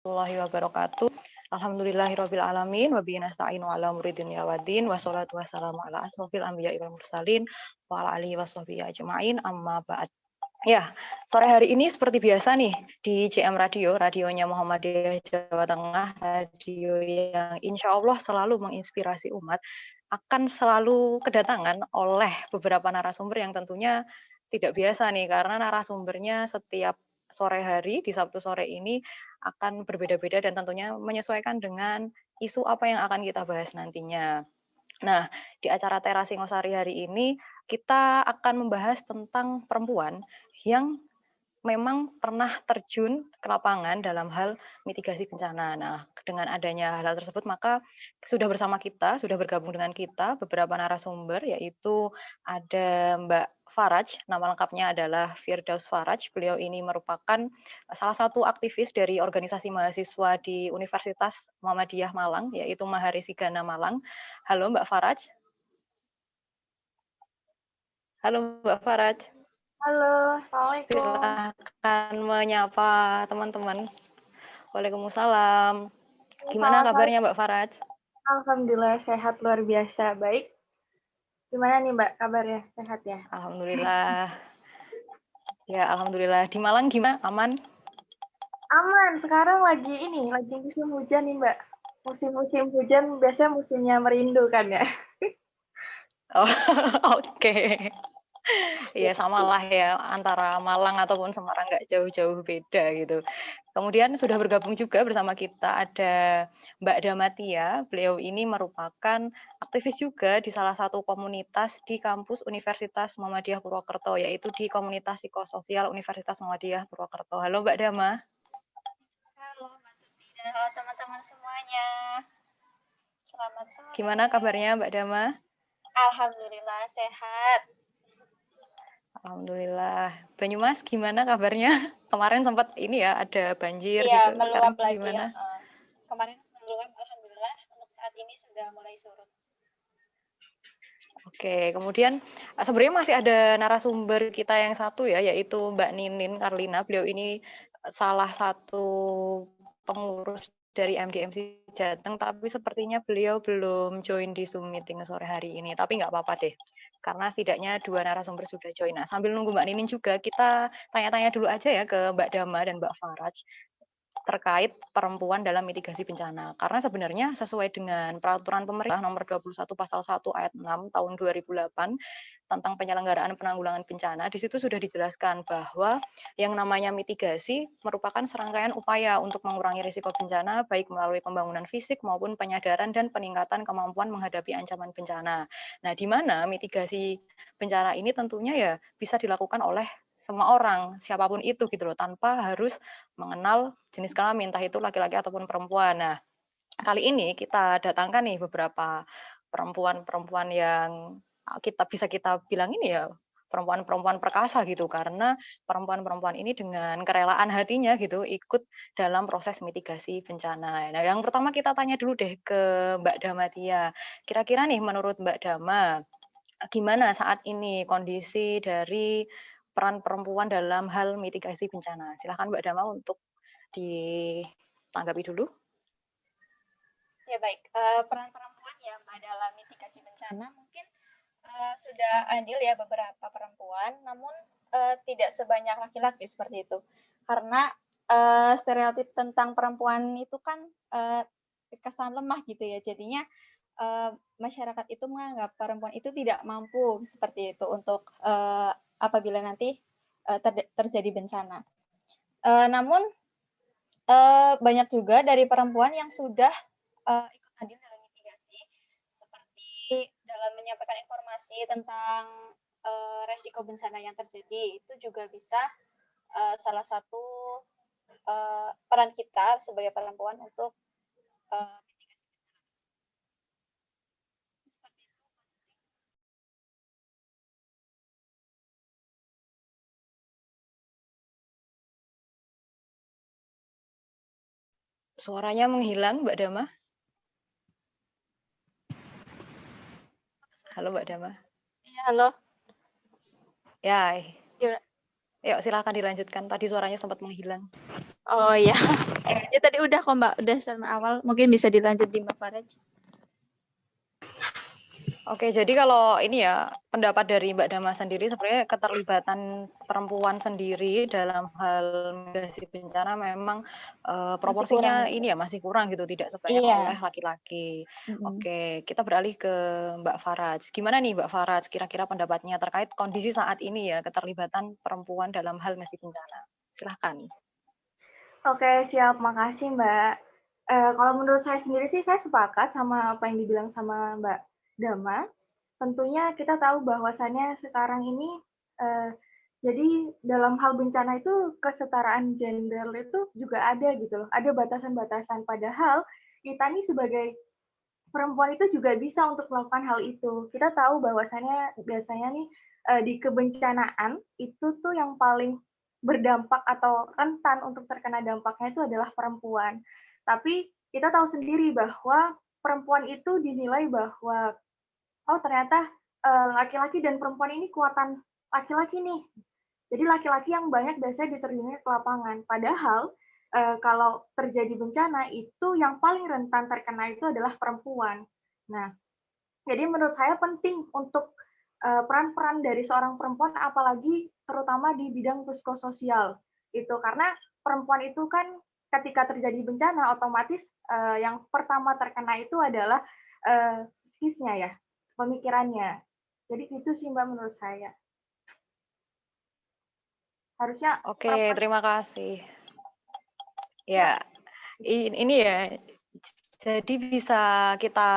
Warahmatullahi wabarakatuh. Alhamdulillahirabbil alamin wa bihi nasta'inu ala umuri dunya waddin wassalatu wassalamu ala asrofil anbiya'i wal mursalin wa ala alihi washabbihi ajmain amma ba'd. Ya, sore hari ini seperti biasa nih di JM Radio, radionya Muhammadiyah Jawa Tengah, radio yang insya Allah selalu menginspirasi umat, akan selalu kedatangan oleh beberapa narasumber yang tentunya tidak biasa nih, karena narasumbernya setiap sore hari di Sabtu sore ini akan berbeda-beda dan tentunya menyesuaikan dengan isu apa yang akan kita bahas nantinya. Nah, di acara Teras Singosari hari ini kita akan membahas tentang perempuan yang memang pernah terjun ke lapangan dalam hal mitigasi bencana. Nah, dengan adanya hal tersebut maka sudah bergabung dengan kita beberapa narasumber, yaitu ada Mbak Faraj, nama lengkapnya adalah Firdaus Faraj. Beliau ini merupakan salah satu aktivis dari organisasi mahasiswa di Universitas Muhammadiyah Malang, yaitu Maharisigana Malang. Halo Mbak Faraj. Halo Mbak Faraj. Halo, Assalamualaikum. Silakan menyapa teman-teman. Waalaikumsalam. Gimana Sama-sama. kabarnya Mbak Faraj? Alhamdulillah sehat luar biasa. Baik. Gimana nih Mbak kabarnya? Sehat ya? Alhamdulillah. Ya, alhamdulillah. Di Malang gimana? Aman? Aman. Sekarang lagi musim hujan nih Mbak. Musim-musim hujan biasanya musimnya merindu kan ya? Oh, oke. Iya, samalah ya, antara Malang ataupun Semarang nggak jauh-jauh beda gitu. Kemudian sudah bergabung juga bersama kita ada Mbak Damatia. Beliau ini merupakan aktivis juga di salah satu komunitas di kampus Universitas Muhammadiyah Purwokerto, yaitu di komunitas psikososial Universitas Muhammadiyah Purwokerto. Halo Mbak Dama. Halo Mbak Tuti dan halo teman-teman semuanya. Selamat sore. Gimana kabarnya Mbak Dama? Alhamdulillah sehat. Alhamdulillah. Banyumas gimana kabarnya? Kemarin sempat ini ya ada banjir Iya, gitu. Sekarang meluap lagi. gimana? Kemarin meluap, alhamdulillah. Untuk saat ini sudah mulai surut. Oke, kemudian sebenarnya masih ada narasumber kita yang satu ya, yaitu Mbak Ninin Karlina. Beliau ini salah satu pengurus dari MDMC Jateng, tapi sepertinya beliau belum join di Zoom meeting sore hari ini. Tapi nggak apa-apa deh, karena setidaknya dua narasumber sudah join. Nah, sambil nunggu Mbak Ninin juga, kita tanya-tanya dulu aja ya ke Mbak Dama dan Mbak Faraj terkait perempuan dalam mitigasi bencana. Karena sebenarnya sesuai dengan peraturan pemerintah nomor 21 pasal 1 ayat 6 tahun 2008 tentang penyelenggaraan penanggulangan bencana, di situ sudah dijelaskan bahwa yang namanya mitigasi merupakan serangkaian upaya untuk mengurangi risiko bencana baik melalui pembangunan fisik maupun penyadaran dan peningkatan kemampuan menghadapi ancaman bencana. Nah, di mana mitigasi bencana ini tentunya ya bisa dilakukan oleh semua orang, siapapun itu gitu loh, tanpa harus mengenal jenis kelamin, entah itu laki-laki ataupun perempuan. Nah, kali ini kita datangkan nih beberapa perempuan-perempuan yang kita bilang ini ya perempuan-perempuan perkasa gitu, karena perempuan-perempuan ini dengan kerelaan hatinya gitu ikut dalam proses mitigasi bencana. Nah, yang pertama kita tanya dulu deh ke Mbak Damatia. Kira-kira nih menurut Mbak Dama, gimana saat ini kondisi dari peran perempuan dalam hal mitigasi bencana? Silahkan Mbak Dama untuk ditanggapi dulu. Ya baik, peran perempuan ya Mbak dalam mitigasi bencana mungkin sudah adil ya beberapa perempuan, namun tidak sebanyak laki-laki seperti itu. Karena stereotip tentang perempuan itu kan kesan lemah gitu ya, jadinya masyarakat itu menganggap perempuan itu tidak mampu seperti itu untuk apabila nanti terjadi bencana. Namun banyak juga dari perempuan yang sudah ikut andil dalam mitigasi, seperti dalam menyampaikan informasi tentang resiko bencana yang terjadi. Itu juga bisa salah satu peran kita sebagai perempuan untuk mitigasi bencana. Seperti itu. Suaranya menghilang, Mbak Dama. Halo, Mbak Dama. Iya, halo. Ya. Gimana? Yuk silakan dilanjutkan. Tadi suaranya sempat menghilang. Oh iya. Ya tadi udah kok Mbak, udah sama awal. Mungkin bisa dilanjut di Mbak Faraj. Oke, jadi kalau ini ya pendapat dari Mbak Dama sendiri sebenarnya keterlibatan perempuan sendiri dalam hal mitigasi bencana memang Masih kurang proporsinya gitu. ini ya masih kurang gitu, tidak sebanyak oleh Iya. laki-laki. Mm-mm. Oke, kita beralih ke Mbak Faraj. Gimana nih Mbak Faraj kira-kira pendapatnya terkait kondisi saat ini ya keterlibatan perempuan dalam hal mitigasi bencana? Silahkan. Oke, siap. Makasih, Mbak. Kalau menurut saya sendiri sih, saya sepakat sama apa yang dibilang sama Mbak Dama. Tentunya kita tahu bahwasannya sekarang ini, jadi dalam hal bencana itu kesetaraan gender itu juga ada gitu loh, ada batasan-batasan. Padahal kita nih sebagai perempuan itu juga bisa untuk melakukan hal itu. Kita tahu bahwasannya biasanya nih, di kebencanaan itu tuh yang paling berdampak atau rentan untuk terkena dampaknya itu adalah perempuan. Tapi kita tahu sendiri bahwa perempuan itu dinilai bahwa, oh ternyata, laki-laki dan perempuan ini kuatan laki-laki nih. Jadi laki-laki yang banyak biasanya diterjunnya ke lapangan. Padahal, kalau terjadi bencana itu yang paling rentan terkena itu adalah perempuan. Nah, jadi menurut saya penting untuk, peran-peran dari seorang perempuan apalagi terutama di bidang psikososial, itu. Karena perempuan itu kan ketika terjadi bencana otomatis, yang pertama terkena itu adalah, psikisnya ya, pemikirannya. Jadi itu sih Mbak menurut saya. Harusnya Oke, perempuan terima kasih. ya. Ya, ini ya. Jadi bisa kita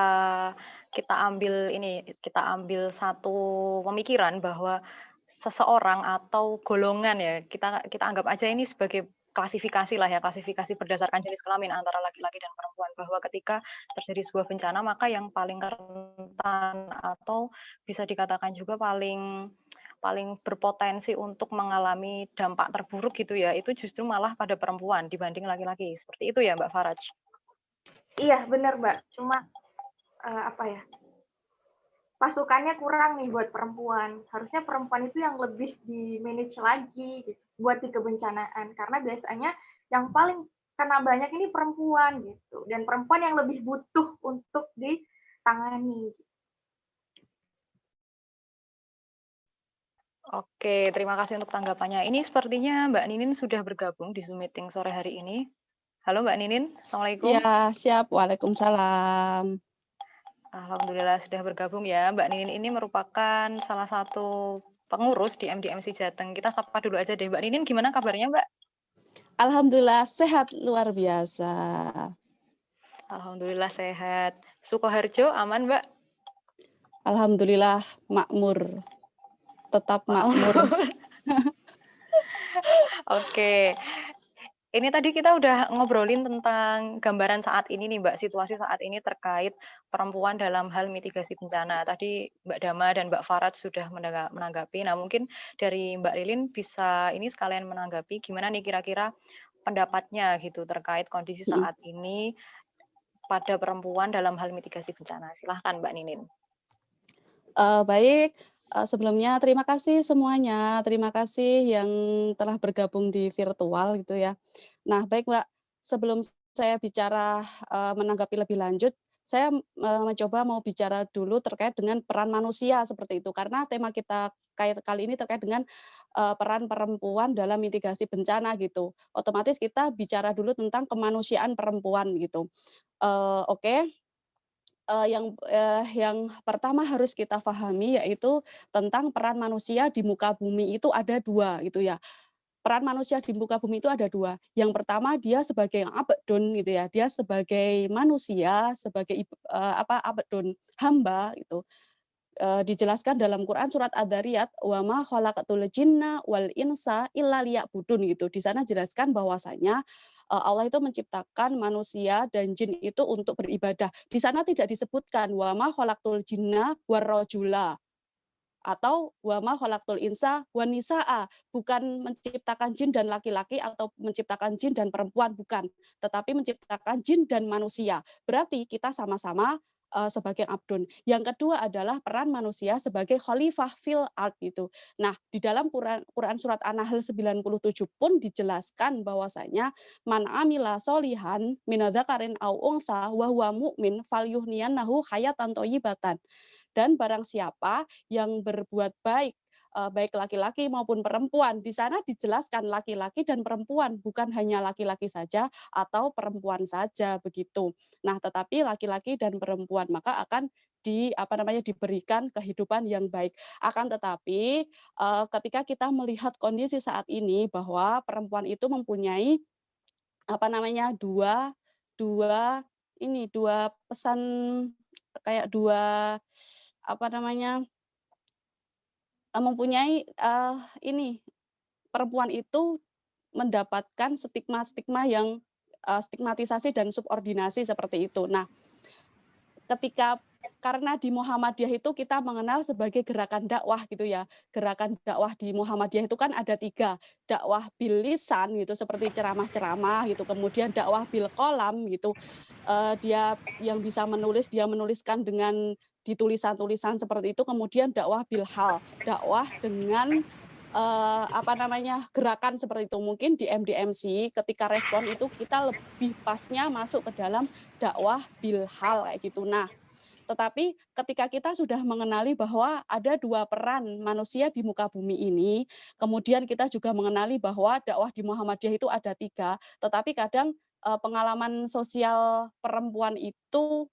kita ambil ini, kita ambil satu pemikiran bahwa seseorang atau golongan ya, kita anggap aja ini sebagai klasifikasi lah ya, klasifikasi berdasarkan jenis kelamin antara laki-laki dan perempuan, bahwa ketika terjadi sebuah bencana maka yang paling rentan atau bisa dikatakan juga paling paling berpotensi untuk mengalami dampak terburuk gitu ya, itu justru malah pada perempuan dibanding laki-laki. Seperti itu ya Mbak Faraj? Iya benar Mbak, cuma, apa ya, pasukannya kurang nih buat perempuan. Harusnya perempuan itu yang lebih di-manage lagi gitu, buat di kebencanaan. Karena biasanya yang paling kena banyak ini perempuan gitu, dan perempuan yang lebih butuh untuk ditangani. Oke, terima kasih untuk tanggapannya. Ini sepertinya Mbak Ninin sudah bergabung di Zoom meeting sore hari ini. Halo Mbak Ninin, Assalamualaikum. Ya, siap. Waalaikumsalam. Alhamdulillah sudah bergabung ya. Mbak Ninin ini merupakan salah satu pengurus di MDMC Jateng. Kita sapa dulu aja deh. Mbak Ninin gimana kabarnya Mbak? Alhamdulillah sehat luar biasa. Alhamdulillah sehat. Sukoharjo aman Mbak? Alhamdulillah makmur. Tetap makmur. Oke. Ini tadi kita udah ngobrolin tentang gambaran saat ini nih Mbak, situasi saat ini terkait perempuan dalam hal mitigasi bencana. Tadi Mbak Dama dan Mbak Farad sudah menanggapi. Nah, mungkin dari Mbak Lilin bisa ini sekalian menanggapi gimana nih kira-kira pendapatnya gitu terkait kondisi saat ini pada perempuan dalam hal mitigasi bencana. Silahkan Mbak Ninin. Baik, sebelumnya terima kasih semuanya. Terima kasih yang telah bergabung di virtual gitu ya. Nah, baik Mbak, sebelum saya bicara menanggapi lebih lanjut, saya mencoba mau bicara dulu terkait dengan peran manusia seperti itu. Karena tema kita kali ini terkait dengan peran perempuan dalam mitigasi bencana gitu. Otomatis kita bicara dulu tentang kemanusiaan perempuan gitu. Oke. Yang pertama harus kita pahami yaitu tentang peran manusia di muka bumi itu ada 2 gitu ya. Peran manusia di muka bumi itu ada 2. Yang pertama dia sebagai abdun gitu ya, dia sebagai manusia, sebagai abdun, hamba gitu. Dijelaskan dalam Quran surat Ad-Dzariyat, "Wa ma khalaqatul jinna wal insa illa liya'budun," gitu. Di sana jelaskan bahwasanya, Allah itu menciptakan manusia dan jin itu untuk beribadah. Di sana tidak disebutkan, "Wa ma khalaqtul jinna war rajula," atau "Wa ma khalaqtul insa wan nisaa," bukan menciptakan jin dan laki-laki atau menciptakan jin dan perempuan, bukan. Tetapi menciptakan jin dan manusia. Berarti kita sama-sama sebagai abdun. Yang kedua adalah peran manusia sebagai khalifah fil ard gitu. Nah, di dalam Quran surat An-Nahl 97 pun dijelaskan bahwasanya man amila solihan minadzakarin au unsa wa huwa mu'min falyuhniyannahu hayatan thayyibatan. Dan barang siapa yang berbuat baik, baik laki-laki maupun perempuan, di sana dijelaskan laki-laki dan perempuan, bukan hanya laki-laki saja atau perempuan saja begitu. Nah, tetapi laki-laki dan perempuan maka akan diberikan kehidupan yang baik. Akan tetapi, ketika kita melihat kondisi saat ini bahwa perempuan itu mempunyai dua dua dua pesan, kayak dua apa namanya, mempunyai, ini, perempuan itu mendapatkan stigma-stigma yang, stigmatisasi dan subordinasi seperti itu. Nah, ketika karena di Muhammadiyah itu kita mengenal sebagai gerakan dakwah gitu ya. Gerakan dakwah di Muhammadiyah itu kan ada 3, dakwah bil lisan gitu seperti ceramah-ceramah gitu, kemudian dakwah bil qalam gitu, dia yang bisa menulis, dia menuliskan dengan di tulisan-tulisan seperti itu, kemudian dakwah bil hal, dakwah dengan, gerakan seperti itu. Mungkin di MDMC ketika respon itu kita lebih pasnya masuk ke dalam dakwah bil hal kayak gitu. Nah, tetapi ketika kita sudah mengenali bahwa ada 2 peran manusia di muka bumi ini, kemudian kita juga mengenali bahwa dakwah di Muhammadiyah itu ada 3, tetapi kadang, pengalaman sosial perempuan itu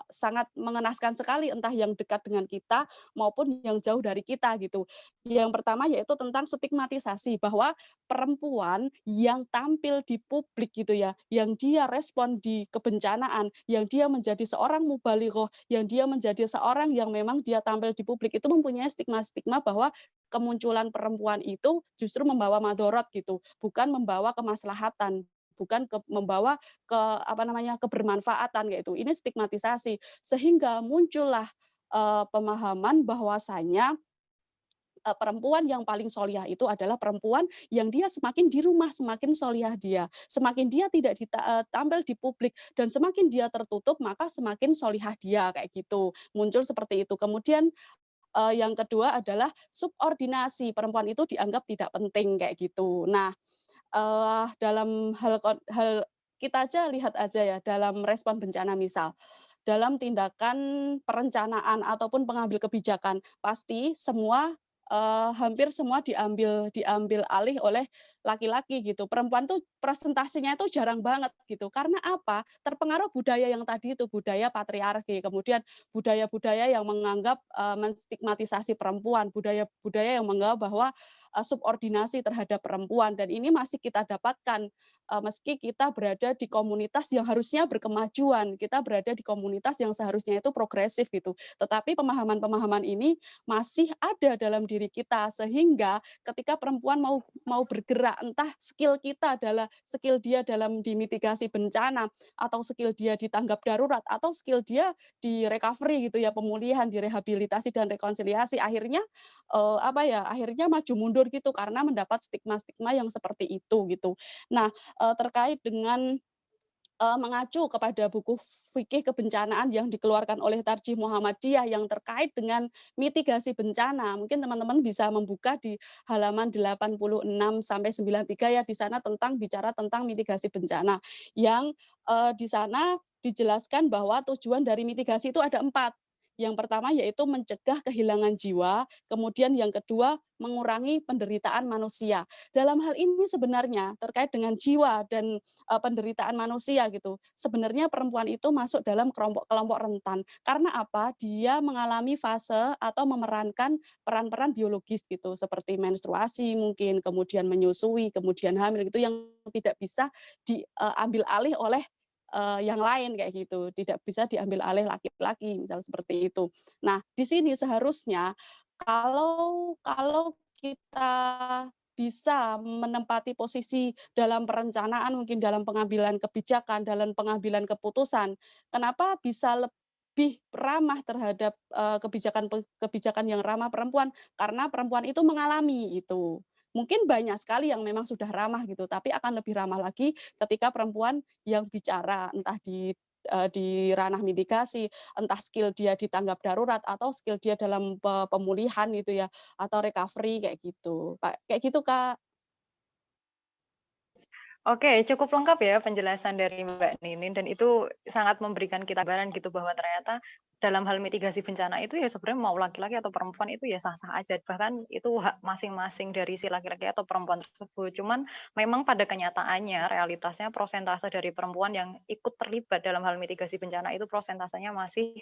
sangat mengenaskan sekali, entah yang dekat dengan kita maupun yang jauh dari kita gitu. Yang pertama yaitu tentang stigmatisasi bahwa perempuan yang tampil di publik gitu ya, yang dia respon di kebencanaan, yang dia menjadi seorang mubalighah, yang dia menjadi seorang yang memang dia tampil di publik itu mempunyai stigma-stigma bahwa kemunculan perempuan itu justru membawa madorot gitu, bukan membawa kemaslahatan, bukan membawa kebermanfaatan kayak itu. Ini stigmatisasi sehingga muncullah, pemahaman bahwasanya perempuan yang paling solihah itu adalah perempuan yang dia semakin di rumah, semakin solihah dia. Semakin dia tidak tampil di publik dan semakin dia tertutup, maka semakin solihah dia, kayak gitu. Muncul seperti itu. Kemudian, yang kedua adalah subordinasi, perempuan itu dianggap tidak penting, kayak gitu. Nah, dalam hal kita aja lihat aja ya, dalam respon bencana misal, dalam tindakan perencanaan ataupun pengambil kebijakan, pasti semua, hampir semua diambil alih oleh laki-laki gitu. Perempuan tuh presentasinya itu jarang banget gitu. Karena apa? Terpengaruh budaya yang tadi itu, budaya patriarki, kemudian budaya-budaya yang menganggap, menstigmatisasi perempuan, budaya-budaya yang menganggap bahwa, subordinasi terhadap perempuan dan ini masih kita dapatkan, meski kita berada di komunitas yang harusnya berkemajuan, kita berada di komunitas yang seharusnya itu progresif gitu. Tetapi pemahaman-pemahaman ini masih ada dalam diri kita sehingga ketika perempuan mau bergerak, entah skill kita adalah skill dia dalam dimitigasi bencana atau skill dia di tanggap darurat atau skill dia di recovery gitu ya, pemulihan, di rehabilitasi dan rekonsiliasi, akhirnya akhirnya maju mundur gitu karena mendapat stigma-stigma yang seperti itu gitu. Nah, terkait dengan, mengacu kepada buku fikih kebencanaan yang dikeluarkan oleh Tarjih Muhammadiyah yang terkait dengan mitigasi bencana. Mungkin teman-teman bisa membuka di halaman 86 sampai 93 ya, di sana bicara tentang mitigasi bencana. Yang, di sana dijelaskan bahwa tujuan dari mitigasi itu ada 4. Yang pertama yaitu mencegah kehilangan jiwa, kemudian yang kedua mengurangi penderitaan manusia. Dalam hal ini sebenarnya terkait dengan jiwa dan penderitaan manusia gitu. Sebenarnya perempuan itu masuk dalam kelompok rentan. Karena apa? Dia mengalami fase atau memerankan peran-peran biologis gitu, seperti menstruasi mungkin, kemudian menyusui, kemudian hamil gitu yang tidak bisa diambil alih oleh yang lain kayak gitu, tidak bisa diambil alih laki-laki, misal seperti itu. Nah, di sini seharusnya kalau kita bisa menempati posisi dalam perencanaan, mungkin dalam pengambilan kebijakan, dalam pengambilan keputusan, kenapa bisa lebih ramah terhadap, kebijakan yang ramah perempuan? Karena perempuan itu mengalami itu. Mungkin banyak sekali yang memang sudah ramah gitu, tapi akan lebih ramah lagi ketika perempuan yang bicara, entah di di ranah mitigasi, entah skill dia di tanggap darurat atau skill dia dalam pemulihan gitu ya, atau recovery kayak gitu, kayak gitu, Kak. Oke, cukup lengkap ya penjelasan dari Mbak Ninin dan itu sangat memberikan kita gambaran gitu bahwa ternyata dalam hal mitigasi bencana itu ya sebenarnya mau laki-laki atau perempuan itu ya sah-sah aja. Bahkan itu hak masing-masing dari si laki-laki atau perempuan tersebut. Cuman memang pada kenyataannya realitasnya prosentase dari perempuan yang ikut terlibat dalam hal mitigasi bencana itu prosentasenya masih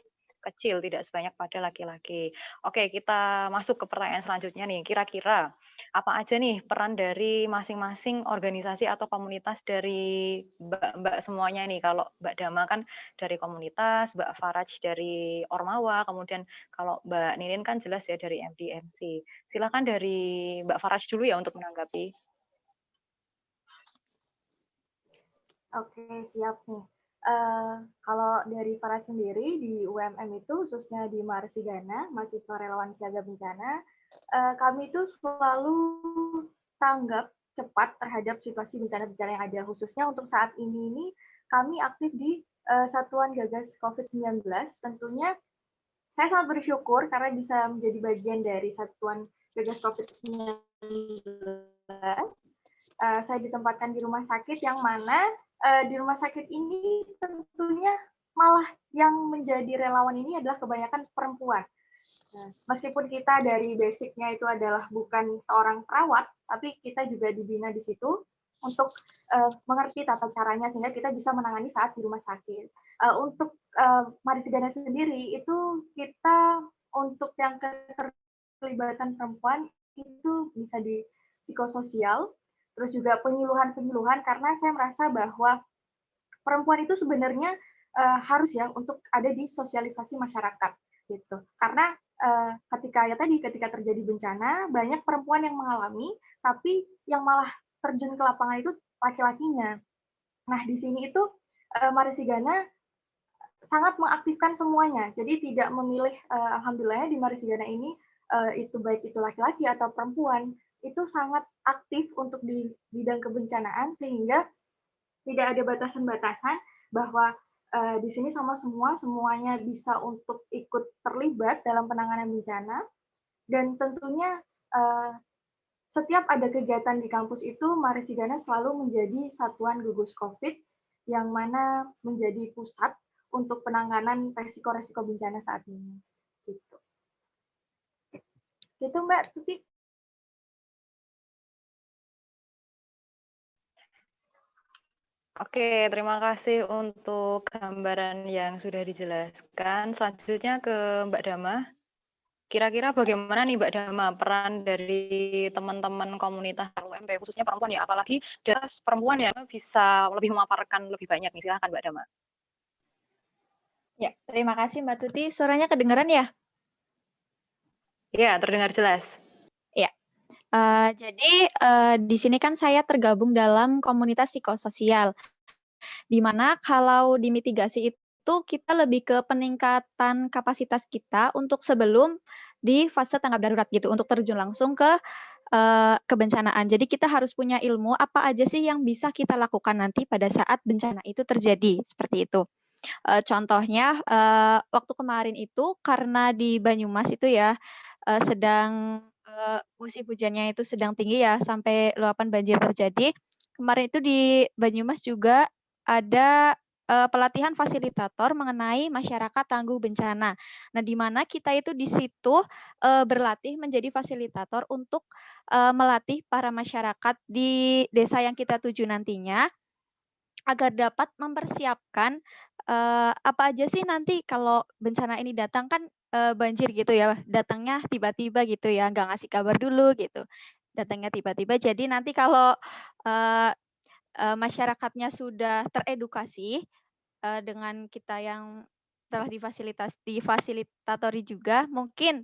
kecil, tidak sebanyak pada laki-laki. Oke, kita masuk ke pertanyaan selanjutnya nih. Kira-kira apa aja nih peran dari masing-masing organisasi atau komunitas dari Mbak-Mbak semuanya nih? Kalau Mbak Dama kan dari komunitas, Mbak Faraj dari Ormawa, kemudian kalau Mbak Ninin kan jelas ya dari MDMC. Silakan dari Mbak Faraj dulu ya untuk menanggapi. Oke, siap nih. Kalau dari Farah sendiri di UMM itu, khususnya di Marsigana, mahasiswa relawan siaga bencana, kami itu selalu tanggap cepat terhadap situasi bencana-bencana yang ada. Khususnya untuk saat ini kami aktif di Satuan Gagas COVID-19. Tentunya saya sangat bersyukur karena bisa menjadi bagian dari Satuan Gagas COVID-19. Saya ditempatkan di rumah sakit yang mana di rumah sakit ini tentunya malah yang menjadi relawan ini adalah kebanyakan perempuan. Nah, meskipun kita dari basicnya itu adalah bukan seorang perawat, tapi kita juga dibina di situ untuk mengerti tata caranya sehingga kita bisa menangani saat di rumah sakit. Untuk Marsigana sendiri itu kita untuk yang keterlibatan perempuan itu bisa di psikososial, terus juga penyuluhan-penyuluhan karena saya merasa bahwa perempuan itu sebenarnya harus ya untuk ada di sosialisasi masyarakat gitu. Karena ketika terjadi bencana banyak perempuan yang mengalami, tapi yang malah terjun ke lapangan itu laki-lakinya. Nah di sini itu Marisigana sangat mengaktifkan semuanya. Jadi tidak memilih, alhamdulillah di Marisigana ini itu baik itu laki-laki atau perempuan itu sangat aktif untuk di bidang kebencanaan sehingga tidak ada batasan-batasan bahwa di sini semuanya bisa untuk ikut terlibat dalam penanganan bencana dan tentunya setiap ada kegiatan di kampus itu Marisigana selalu menjadi satuan gugus COVID yang mana menjadi pusat untuk penanganan resiko-resiko bencana saat ini. Gitu. Gitu Mbak Tuti. Oke, terima kasih untuk gambaran yang sudah dijelaskan. Selanjutnya ke Mbak Dama. Kira-kira bagaimana nih Mbak Dama peran dari teman-teman komunitas UMP khususnya perempuan ya, apalagi dari perempuan ya bisa lebih memaparkan lebih banyak nih. Silahkan Mbak Dama. Ya, terima kasih Mbak Tuti. Suaranya kedengaran ya? Iya, terdengar jelas. Ya. Jadi di sini kan saya tergabung dalam komunitas psikososial, di mana kalau di mitigasi itu kita lebih ke peningkatan kapasitas kita untuk sebelum di fase tanggap darurat gitu, untuk terjun langsung ke kebencanaan. Jadi kita harus punya ilmu apa aja sih yang bisa kita lakukan nanti pada saat bencana itu terjadi, seperti itu. Contohnya waktu kemarin itu karena di Banyumas itu ya sedang musim hujannya itu sedang tinggi ya sampai luapan banjir terjadi. Kemarin itu di Banyumas juga ada pelatihan fasilitator mengenai masyarakat tangguh bencana. Nah, di mana kita itu di situ berlatih menjadi fasilitator untuk melatih para masyarakat di desa yang kita tuju nantinya agar dapat mempersiapkan apa aja sih nanti kalau bencana ini datang kan banjir gitu ya, datangnya tiba-tiba gitu ya, nggak ngasih kabar dulu gitu, datangnya tiba-tiba. Jadi nanti kalau masyarakatnya sudah teredukasi dengan kita yang telah difasilitatori juga, mungkin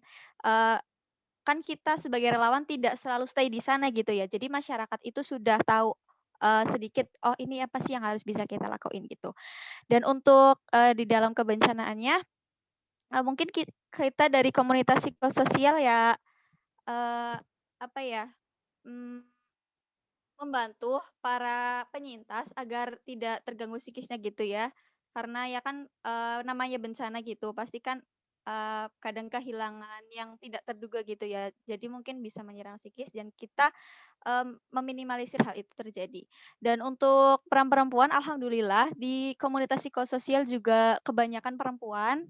kan kita sebagai relawan tidak selalu stay di sana gitu ya. Jadi masyarakat itu sudah tahu sedikit, oh ini apa sih yang harus bisa kita lakuin gitu. Dan untuk di dalam kebencanaannya, mungkin kita dari komunitas psikososial ya, apa ya, membantu para penyintas agar tidak terganggu psikisnya gitu ya. Karena ya kan, namanya bencana gitu, pasti kan, kadang kehilangan yang tidak terduga gitu ya. Jadi mungkin bisa menyerang psikis dan kita, meminimalisir hal itu terjadi. Dan untuk peran perempuan alhamdulillah di komunitas psikososial juga kebanyakan perempuan,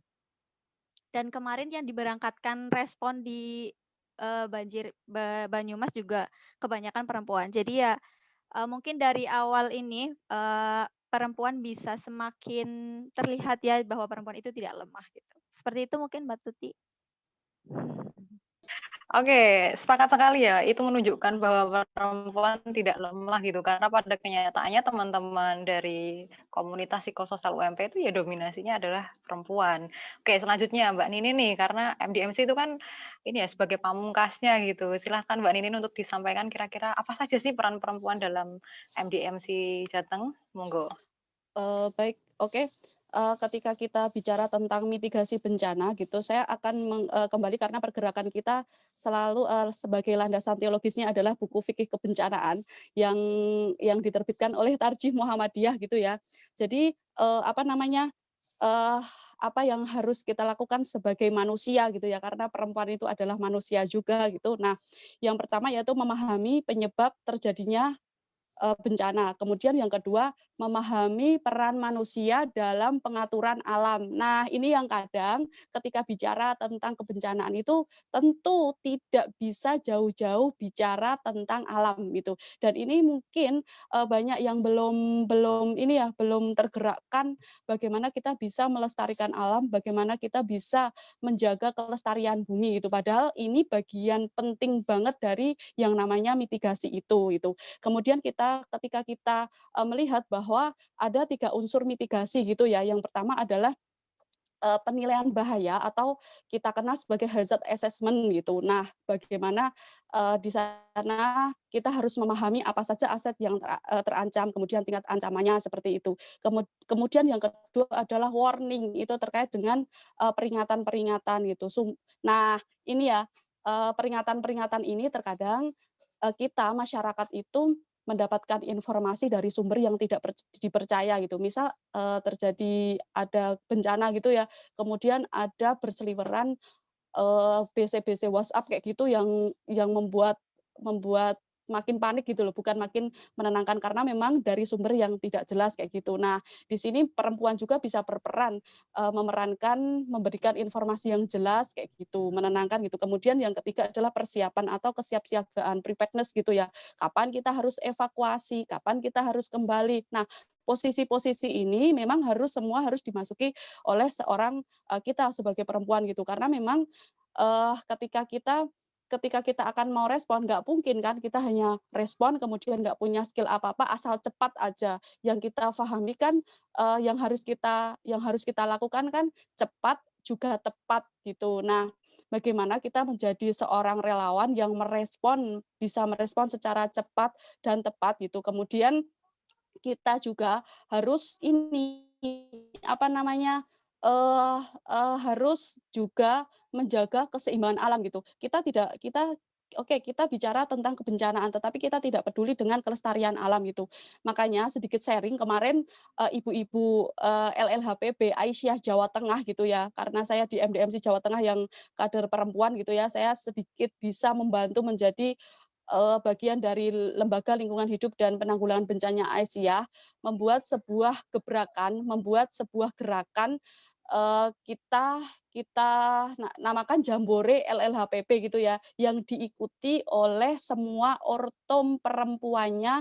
dan kemarin yang diberangkatkan respon di, banjir Banyumas juga kebanyakan perempuan. Jadi ya, mungkin dari awal ini, perempuan bisa semakin terlihat ya bahwa perempuan itu tidak lemah gitu. Seperti itu mungkin Mbak Tuti. Oke, sepakat sekali ya. Itu menunjukkan bahwa perempuan tidak lemah gitu. Karena pada kenyataannya teman-teman dari komunitas psikososial UMP itu ya dominasinya adalah perempuan. Oke, selanjutnya Mbak Nini nih, karena MDMC itu kan ini ya sebagai pamungkasnya gitu. Silahkan Mbak Nini untuk disampaikan kira-kira apa saja sih peran perempuan dalam MDMC Jateng? Monggo. Baik, oke. Ketika kita bicara tentang mitigasi bencana gitu, saya akan kembali karena pergerakan kita selalu, sebagai landasan teologisnya adalah buku fikih kebencanaan yang diterbitkan oleh Tarjih Muhammadiyah gitu ya. Jadi, apa namanya, eee, apa yang harus kita lakukan sebagai manusia gitu ya, karena perempuan itu adalah manusia juga gitu. Nah, yang pertama yaitu memahami penyebab terjadinya bencana. Kemudian yang kedua, memahami peran manusia dalam pengaturan alam. Nah, ini yang kadang ketika bicara tentang kebencanaan itu tentu tidak bisa jauh-jauh bicara tentang alam gitu. Dan ini mungkin, banyak yang belum belum ini ya, belum tergerakkan bagaimana kita bisa melestarikan alam, bagaimana kita bisa menjaga kelestarian bumi gitu. Padahal ini bagian penting banget dari yang namanya mitigasi itu, gitu. Kemudian ketika kita, melihat bahwa ada 3 unsur mitigasi gitu ya. Yang pertama adalah, penilaian bahaya atau kita kenal sebagai hazard assessment gitu. Nah, bagaimana, di sana kita harus memahami apa saja aset yang terancam, kemudian tingkat ancamannya seperti itu. Kemudian yang kedua adalah warning, itu terkait dengan, peringatan-peringatan gitu. Nah, ini ya, peringatan-peringatan ini terkadang, kita masyarakat itu mendapatkan informasi dari sumber yang tidak dipercaya gitu. Misal, terjadi ada bencana gitu ya, kemudian ada berseliweran, BC-BC WhatsApp kayak gitu yang membuat makin panik gitu loh, bukan makin menenangkan karena memang dari sumber yang tidak jelas kayak gitu. Nah, di sini perempuan juga bisa berperan, memberikan informasi yang jelas kayak gitu, menenangkan gitu. Kemudian yang ketiga adalah persiapan atau kesiapsiagaan, preparedness gitu ya. Kapan kita harus evakuasi, kapan kita harus kembali. Nah, posisi-posisi ini memang semua harus dimasuki oleh seorang, kita sebagai perempuan gitu. Karena memang ketika kita akan mau respon, nggak mungkin kan kita hanya respon kemudian nggak punya skill apa-apa, asal cepat aja. Yang kita pahami kan, yang harus kita lakukan kan cepat juga tepat gitu. Nah, bagaimana kita menjadi seorang relawan yang bisa merespon secara cepat dan tepat gitu. Kemudian kita juga harus apa namanya, eee harus juga menjaga keseimbangan alam gitu. Kita bicara tentang kebencanaan, tetapi kita tidak peduli dengan kelestarian alam gitu. Makanya sedikit sharing kemarin, ibu-ibu, LLHPB Aisyah Jawa Tengah gitu ya, karena saya di MDMC Jawa Tengah yang kader perempuan gitu ya, saya sedikit bisa membantu menjadi, bagian dari Lembaga Lingkungan Hidup dan Penanggulangan Bencana Aisyah, membuat sebuah gerakan, kita kita namakan Jambore LLHPP gitu ya, yang diikuti oleh semua ortom perempuan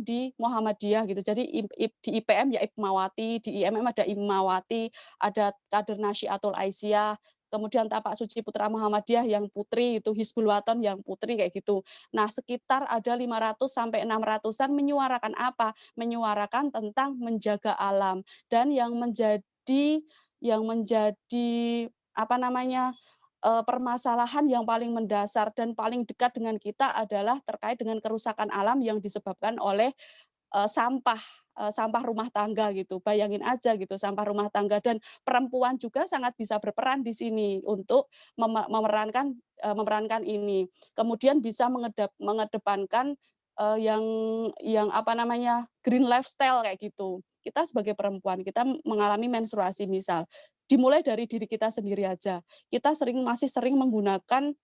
di Muhammadiyah gitu. Jadi di IPM ya Ipmawati, di IMM ada Imawati, ada kader Nasyiatul Aisyah, kemudian Tapak Suci Putra Muhammadiyah yang putri itu, Hizbul Waton yang putri kayak gitu. Nah, sekitar ada 500 sampai 600-an menyuarakan apa? Menyuarakan tentang menjaga alam dan yang menjadi apa namanya, permasalahan yang paling mendasar dan paling dekat dengan kita adalah terkait dengan kerusakan alam yang disebabkan oleh, sampah rumah tangga gitu. Bayangin aja gitu sampah rumah tangga dan perempuan juga sangat bisa berperan di sini untuk memerankan ini. Kemudian bisa mengedepankan yang apa namanya, green lifestyle kayak gitu. Kita sebagai perempuan, kita mengalami menstruasi misal, dimulai dari diri kita sendiri aja. Kita masih sering menggunakan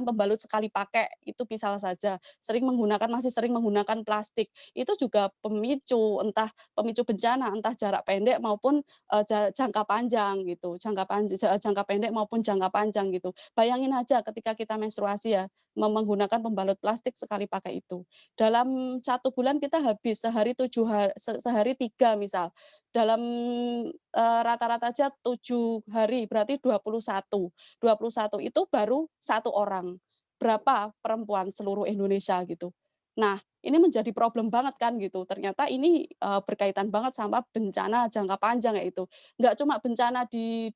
pembalut sekali pakai, itu misal saja, masih sering menggunakan plastik. Itu juga pemicu, entah pemicu bencana, entah jarak pendek maupun, jangka panjang gitu, jangka pendek maupun jangka panjang gitu. Bayangin aja ketika kita menstruasi ya, menggunakan pembalut plastik sekali pakai itu. Dalam 1 bulan kita habis sehari 3 misal, dalam, rata-rata aja 7 hari, berarti 21 itu baru 1 orang. Berapa perempuan seluruh Indonesia gitu. Nah, ini menjadi problem banget kan gitu. Ternyata ini, berkaitan banget sama bencana jangka panjang yaitu. Nggak cuma bencana di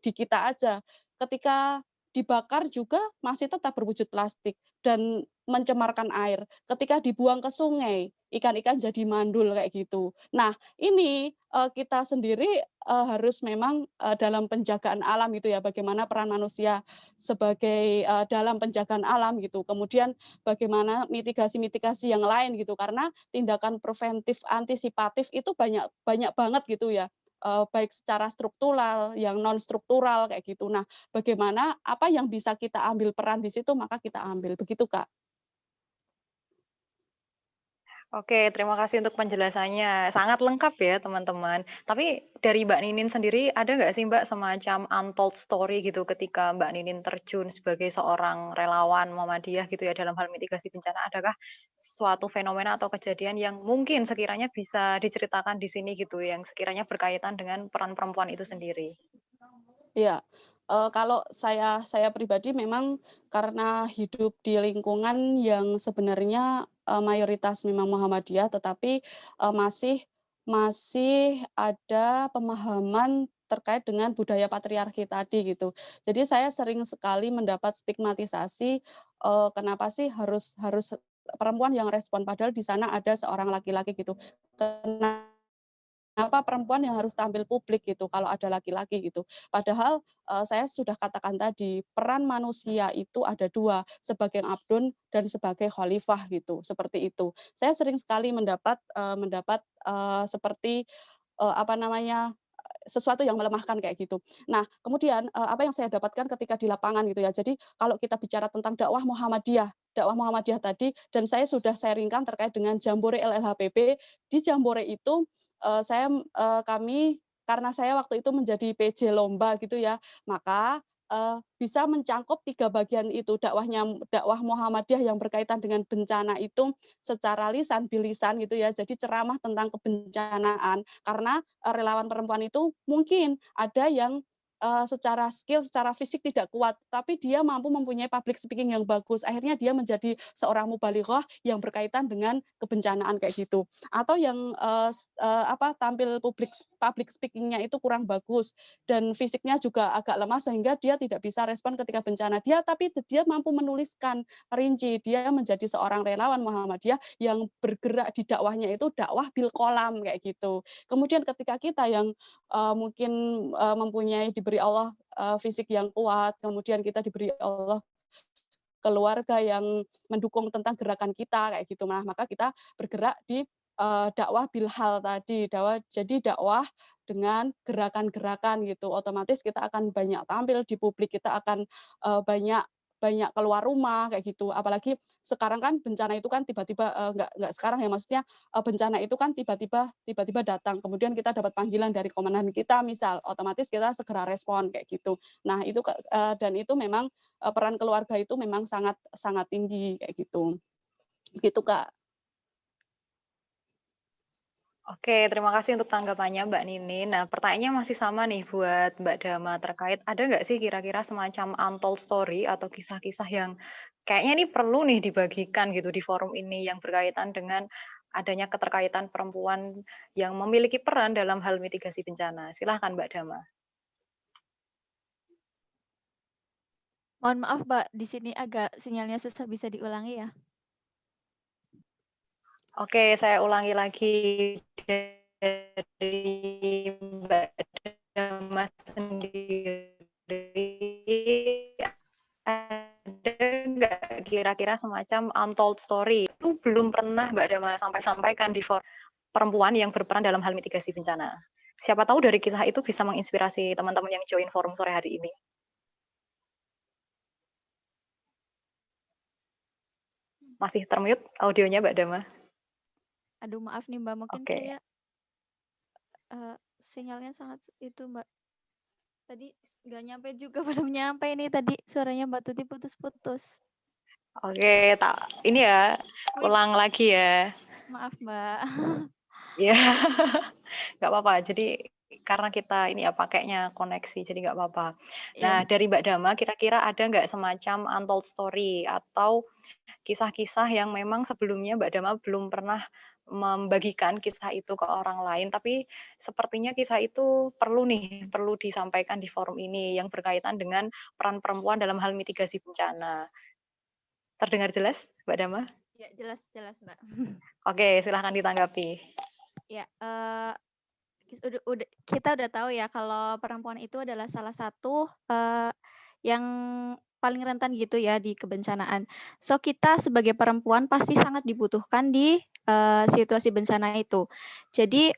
kita aja, ketika dibakar juga masih tetap berwujud plastik dan mencemarkan air. Ketika dibuang ke sungai, ikan-ikan jadi mandul kayak gitu. Nah, ini, kita sendiri, harus memang, dalam penjagaan alam gitu ya, bagaimana peran manusia sebagai, dalam penjagaan alam gitu. Kemudian bagaimana mitigasi-mitigasi yang lain gitu, karena tindakan preventif antisipatif itu banyak banyak banget gitu ya, baik secara struktural, yang non struktural kayak gitu. Nah, bagaimana apa yang bisa kita ambil peran di situ, maka kita ambil, begitu, Kak. Oke, terima kasih untuk penjelasannya. Sangat lengkap ya, teman-teman. Tapi dari Mbak Ninin sendiri, ada nggak sih Mbak semacam untold story gitu ketika Mbak Ninin terjun sebagai seorang relawan Muhammadiyah gitu ya dalam hal mitigasi bencana? Adakah suatu fenomena atau kejadian yang mungkin sekiranya bisa diceritakan di sini gitu, yang sekiranya berkaitan dengan peran perempuan itu sendiri? Iya, kalau saya pribadi memang karena hidup di lingkungan yang sebenarnya, mayoritas memang Muhammadiyah, tetapi, masih masih ada pemahaman terkait dengan budaya patriarki tadi gitu. Jadi saya sering sekali mendapat stigmatisasi, kenapa sih harus harus perempuan yang respon, padahal di sana ada seorang laki-laki gitu. Kenapa perempuan yang harus tampil publik gitu kalau ada laki-laki gitu. Padahal, saya sudah katakan tadi, peran manusia itu ada 2, sebagai abdun dan sebagai khalifah gitu, seperti itu. Saya sering sekali seperti, apa namanya, sesuatu yang melemahkan kayak gitu. Nah, kemudian, apa yang saya dapatkan ketika di lapangan gitu ya, jadi kalau kita bicara tentang dakwah Muhammadiyah tadi dan saya sudah sharing-kan terkait dengan Jambore LLHPB, di Jambore itu, kami karena saya waktu itu menjadi PJ lomba gitu ya, maka, bisa mencangkup 3 bagian itu, dakwah Muhammadiyah yang berkaitan dengan bencana itu secara lisan, bilisan gitu ya, jadi ceramah tentang kebencanaan. Karena, relawan perempuan itu mungkin ada yang, secara skill, secara fisik tidak kuat, tapi dia mampu mempunyai public speaking yang bagus. Akhirnya dia menjadi seorang mubalighah yang berkaitan dengan kebencanaan kayak gitu. Atau yang, tampil public speaking-nya itu kurang bagus dan fisiknya juga agak lemah sehingga dia tidak bisa respon ketika bencana. Tapi dia mampu menuliskan rinci, dia menjadi seorang relawan Muhammadiyah yang bergerak di dakwahnya itu dakwah bil kolam kayak gitu. Kemudian ketika kita yang, mungkin, diberi Allah, fisik yang kuat, kemudian kita diberi Allah keluarga yang mendukung tentang gerakan kita kayak gitu. Nah, maka kita bergerak di, dakwah bilhal tadi, dakwah dengan gerakan-gerakan gitu. Otomatis kita akan banyak tampil di publik, kita akan, banyak banyak keluar rumah kayak gitu. Apalagi sekarang kan bencana itu kan tiba-tiba, nggak sekarang ya, maksudnya, bencana itu kan tiba-tiba datang, kemudian kita dapat panggilan dari komandan kita misal, otomatis kita segera respon kayak gitu. Nah itu dan itu memang, peran keluarga itu memang sangat sangat tinggi kayak gitu. Gitu, Kak. Oke, terima kasih untuk tanggapannya Mbak Nini. Nah, pertanyaannya masih sama nih buat Mbak Dama terkait ada nggak sih kira-kira semacam untold story atau kisah-kisah yang kayaknya ini perlu nih dibagikan gitu di forum ini yang berkaitan dengan adanya keterkaitan perempuan yang memiliki peran dalam hal mitigasi bencana. Silahkan Mbak Dama. Mohon maaf, Mbak, di sini agak sinyalnya susah, bisa diulangi ya? Oke, saya ulangi lagi dari Mbak Dama sendiri. Ada nggak kira-kira semacam untold story. Itu belum pernah Mbak Dama sampaikan di forum perempuan yang berperan dalam hal mitigasi bencana. Siapa tahu dari kisah itu bisa menginspirasi teman-teman yang join forum sore hari ini. Masih termute audionya Mbak Dama. Aduh, maaf nih Mbak, mungkin Oke. saya sinyalnya sangat itu Mbak. Tadi nggak nyampe juga, belum nyampe ini tadi suaranya Mbak Tuti putus-putus. Oke, ini ya, ulang lagi ya. Maaf Mbak. Ya, nggak apa-apa. Jadi karena kita ini ya pakainya koneksi, jadi nggak apa-apa. Nah, Iya. dari Mbak Dama, kira-kira ada nggak semacam untold story atau kisah-kisah yang memang sebelumnya Mbak Dama belum pernah membagikan kisah itu ke orang lain, tapi sepertinya kisah itu perlu disampaikan di forum ini yang berkaitan dengan peran perempuan dalam hal mitigasi bencana. Terdengar jelas, Mbak Dama? Ya, jelas Mbak. Oke, silahkan ditanggapi. Ya, kita udah tahu ya kalau perempuan itu adalah salah satu yang paling rentan gitu ya di kebencanaan. So kita sebagai perempuan pasti sangat dibutuhkan di situasi bencana itu. Jadi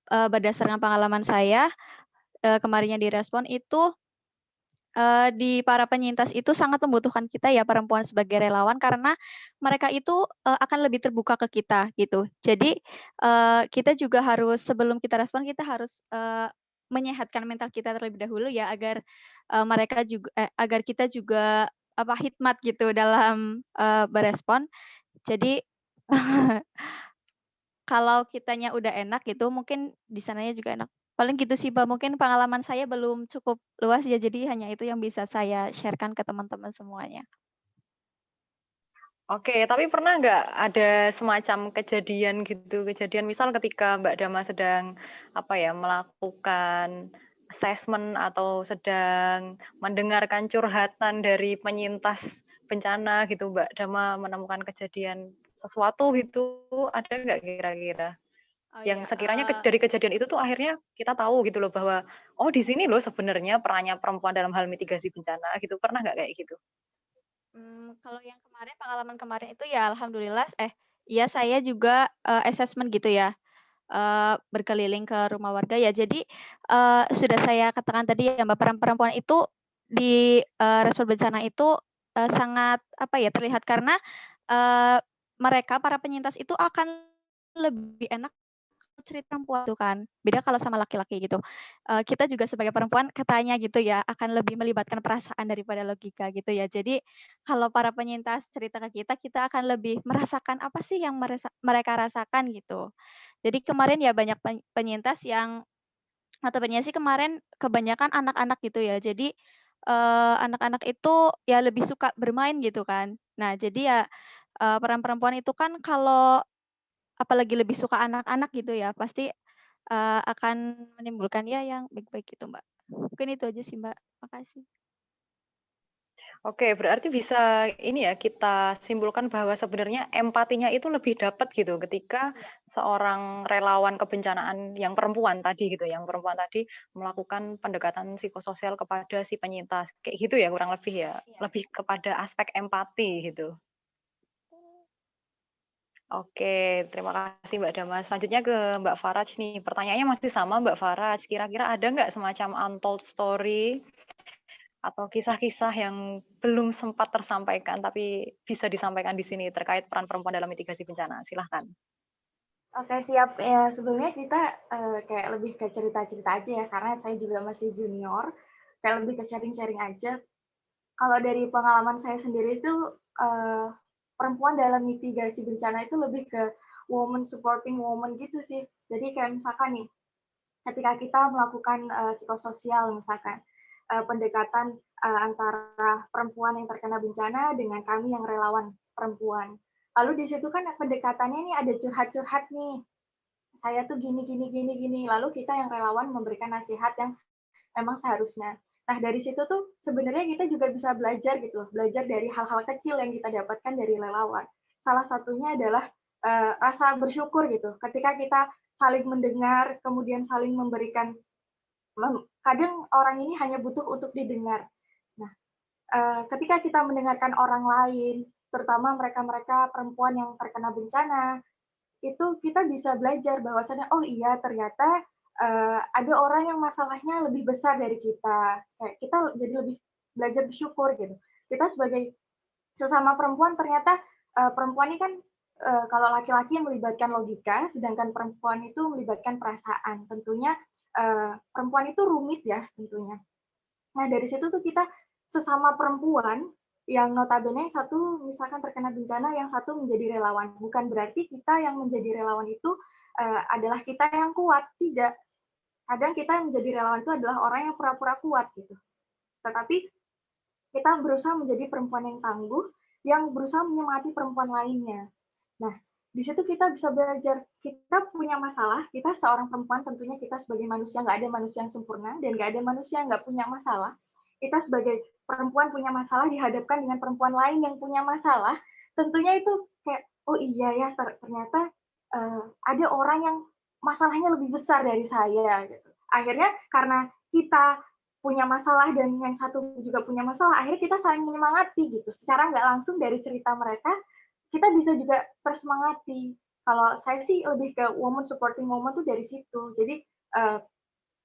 berdasarkan pengalaman saya kemarinnya direspon itu di para penyintas itu sangat membutuhkan kita ya perempuan sebagai relawan karena mereka itu akan lebih terbuka ke kita gitu. Jadi kita juga harus sebelum kita respon kita harus menyehatkan mental kita terlebih dahulu ya agar mereka juga agar kita juga hikmat gitu dalam berespon. Jadi kalau kitanya udah enak gitu mungkin di sananya juga enak. Paling gitu sih, Mbak. Mungkin pengalaman saya belum cukup luas ya, jadi hanya itu yang bisa saya share-kan ke teman-teman semuanya. Oke, tapi pernah nggak ada semacam kejadian misal ketika Mbak Dama sedang melakukan assessment atau sedang mendengarkan curhatan dari penyintas bencana gitu, Mbak Dama menemukan kejadian sesuatu gitu, ada nggak kira-kira? Oh Yang ya, sekiranya dari kejadian itu tuh akhirnya kita tahu gitu loh bahwa, oh di sini loh sebenarnya perannya perempuan dalam hal mitigasi bencana gitu, pernah nggak kayak gitu? kalau yang pengalaman kemarin itu ya alhamdulillah iya saya juga assessment gitu ya, berkeliling ke rumah warga ya. Jadi sudah saya katakan tadi ya Mbak, peran perempuan itu di respon bencana itu sangat terlihat karena mereka para penyintas itu akan lebih enak cerita perempuan itu kan, beda kalau sama laki-laki gitu. Kita juga sebagai perempuan katanya gitu ya, akan lebih melibatkan perasaan daripada logika gitu ya. Jadi kalau para penyintas cerita ke kita, kita akan lebih merasakan apa sih yang mereka rasakan gitu. Jadi kemarin ya banyak penyintas yang notabene sih kemarin kebanyakan anak-anak gitu ya. Jadi anak-anak itu ya lebih suka bermain gitu kan. Nah jadi ya peran perempuan itu kan kalau apalagi lebih suka anak-anak gitu ya, pasti akan menimbulkan ya yang baik-baik gitu, Mbak. Mungkin itu aja sih, Mbak. Makasih. Oke, berarti bisa ini ya, kita simpulkan bahwa sebenarnya empatinya itu lebih dapat gitu ketika Iya. seorang relawan kebencanaan yang perempuan tadi gitu, yang perempuan tadi melakukan pendekatan psikososial kepada si penyintas. Kayak gitu ya kurang lebih ya, Iya. lebih kepada aspek empati gitu. Oke, terima kasih Mbak Dama. Selanjutnya ke Mbak Faraj nih. Pertanyaannya masih sama Mbak Faraj. Kira-kira ada nggak semacam untold story atau kisah-kisah yang belum sempat tersampaikan tapi bisa disampaikan di sini terkait peran perempuan dalam mitigasi bencana? Silahkan. Oke, siap. Ya, sebelumnya kita kayak lebih ke cerita-cerita aja ya, karena saya juga masih junior, kayak lebih ke sharing-sharing aja. Kalau dari pengalaman saya sendiri itu, perempuan dalam mitigasi bencana itu lebih ke woman supporting woman gitu sih. Jadi kayak misalkan nih, ketika kita melakukan psikososial misalkan, pendekatan antara perempuan yang terkena bencana dengan kami yang relawan perempuan. Lalu di situ kan pendekatannya nih ada curhat-curhat nih, saya tuh gini gini gini gini, lalu kita yang relawan memberikan nasihat yang memang seharusnya. Nah, dari situ tuh sebenarnya kita juga bisa belajar gitu loh, belajar dari hal-hal kecil yang kita dapatkan dari relawan. Salah satunya adalah rasa bersyukur gitu. Ketika kita saling mendengar, kemudian saling memberikan, kadang orang ini hanya butuh untuk didengar. Nah, ketika kita mendengarkan orang lain, terutama mereka-mereka perempuan yang terkena bencana, itu kita bisa belajar bahwasannya, oh iya ternyata ada orang yang masalahnya lebih besar dari kita. Kayak kita jadi lebih belajar bersyukur gitu. Kita sebagai sesama perempuan ternyata perempuan ini kan kalau laki-laki yang melibatkan logika, sedangkan perempuan itu melibatkan perasaan. Tentunya perempuan itu rumit ya tentunya. Nah, dari situ tuh kita sesama perempuan yang notabene yang satu misalkan terkena bencana, yang satu menjadi relawan. Bukan berarti kita yang menjadi relawan itu adalah kita yang kuat, tidak. Kadang kita yang menjadi relawan itu adalah orang yang pura-pura kuat gitu. Tetapi kita berusaha menjadi perempuan yang tangguh, yang berusaha menyemangati perempuan lainnya. Nah, di situ kita bisa belajar, kita punya masalah, kita seorang perempuan tentunya kita sebagai manusia, nggak ada manusia yang sempurna, dan nggak ada manusia yang nggak punya masalah. Kita sebagai perempuan punya masalah dihadapkan dengan perempuan lain yang punya masalah, tentunya itu kayak, oh iya ya, ternyata ada orang yang masalahnya lebih besar dari saya. Gitu. Akhirnya karena kita punya masalah dan yang satu juga punya masalah, akhirnya kita saling menyemangati gitu. Secara nggak langsung dari cerita mereka, kita bisa juga tersemangati. Kalau saya sih lebih ke woman supporting woman tuh dari situ. Jadi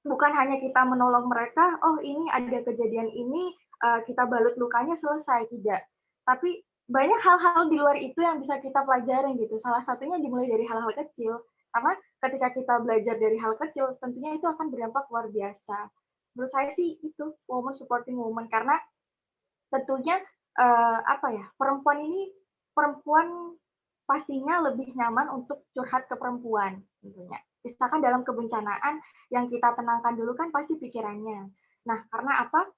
bukan hanya kita menolong mereka, oh ini ada kejadian ini, kita balut lukanya selesai, tidak. Tapi banyak hal-hal di luar itu yang bisa kita pelajarin gitu. Salah satunya dimulai dari hal-hal kecil. Karena ketika kita belajar dari hal kecil, tentunya itu akan berdampak luar biasa. Menurut saya sih itu woman supporting woman karena tentunya apa ya, perempuan pastinya lebih nyaman untuk curhat ke perempuan tentunya. Misalkan dalam kebencanaan yang kita tenangkan dulu kan pasti pikirannya. Nah, karena apa?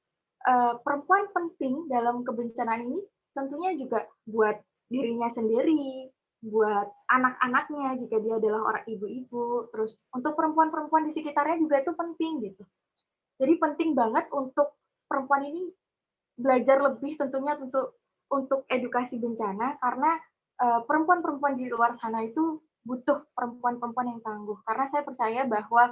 Perempuan penting dalam kebencanaan ini tentunya juga buat dirinya sendiri, buat anak-anaknya jika dia adalah orang ibu-ibu, terus untuk perempuan-perempuan di sekitarnya juga itu penting gitu. Jadi penting banget untuk perempuan ini belajar lebih tentunya untuk edukasi bencana karena perempuan-perempuan di luar sana itu butuh perempuan-perempuan yang tangguh. Karena saya percaya bahwa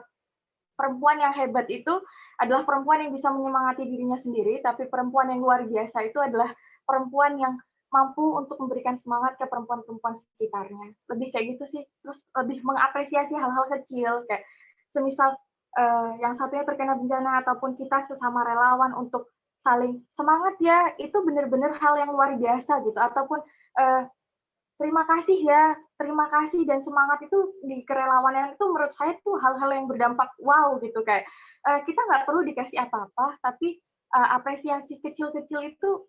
perempuan yang hebat itu adalah perempuan yang bisa menyemangati dirinya sendiri, tapi perempuan yang luar biasa itu adalah perempuan yang mampu untuk memberikan semangat ke perempuan-perempuan sekitarnya. Lebih kayak gitu sih. Terus lebih mengapresiasi hal-hal kecil kayak semisal yang satunya terkena bencana ataupun kita sesama relawan untuk saling semangat ya, itu benar-benar hal yang luar biasa gitu. Ataupun terima kasih ya, terima kasih dan semangat itu di kerelawanan itu menurut saya tuh hal-hal yang berdampak wow gitu kayak kita nggak perlu dikasih apa-apa, tapi apresiasi kecil-kecil itu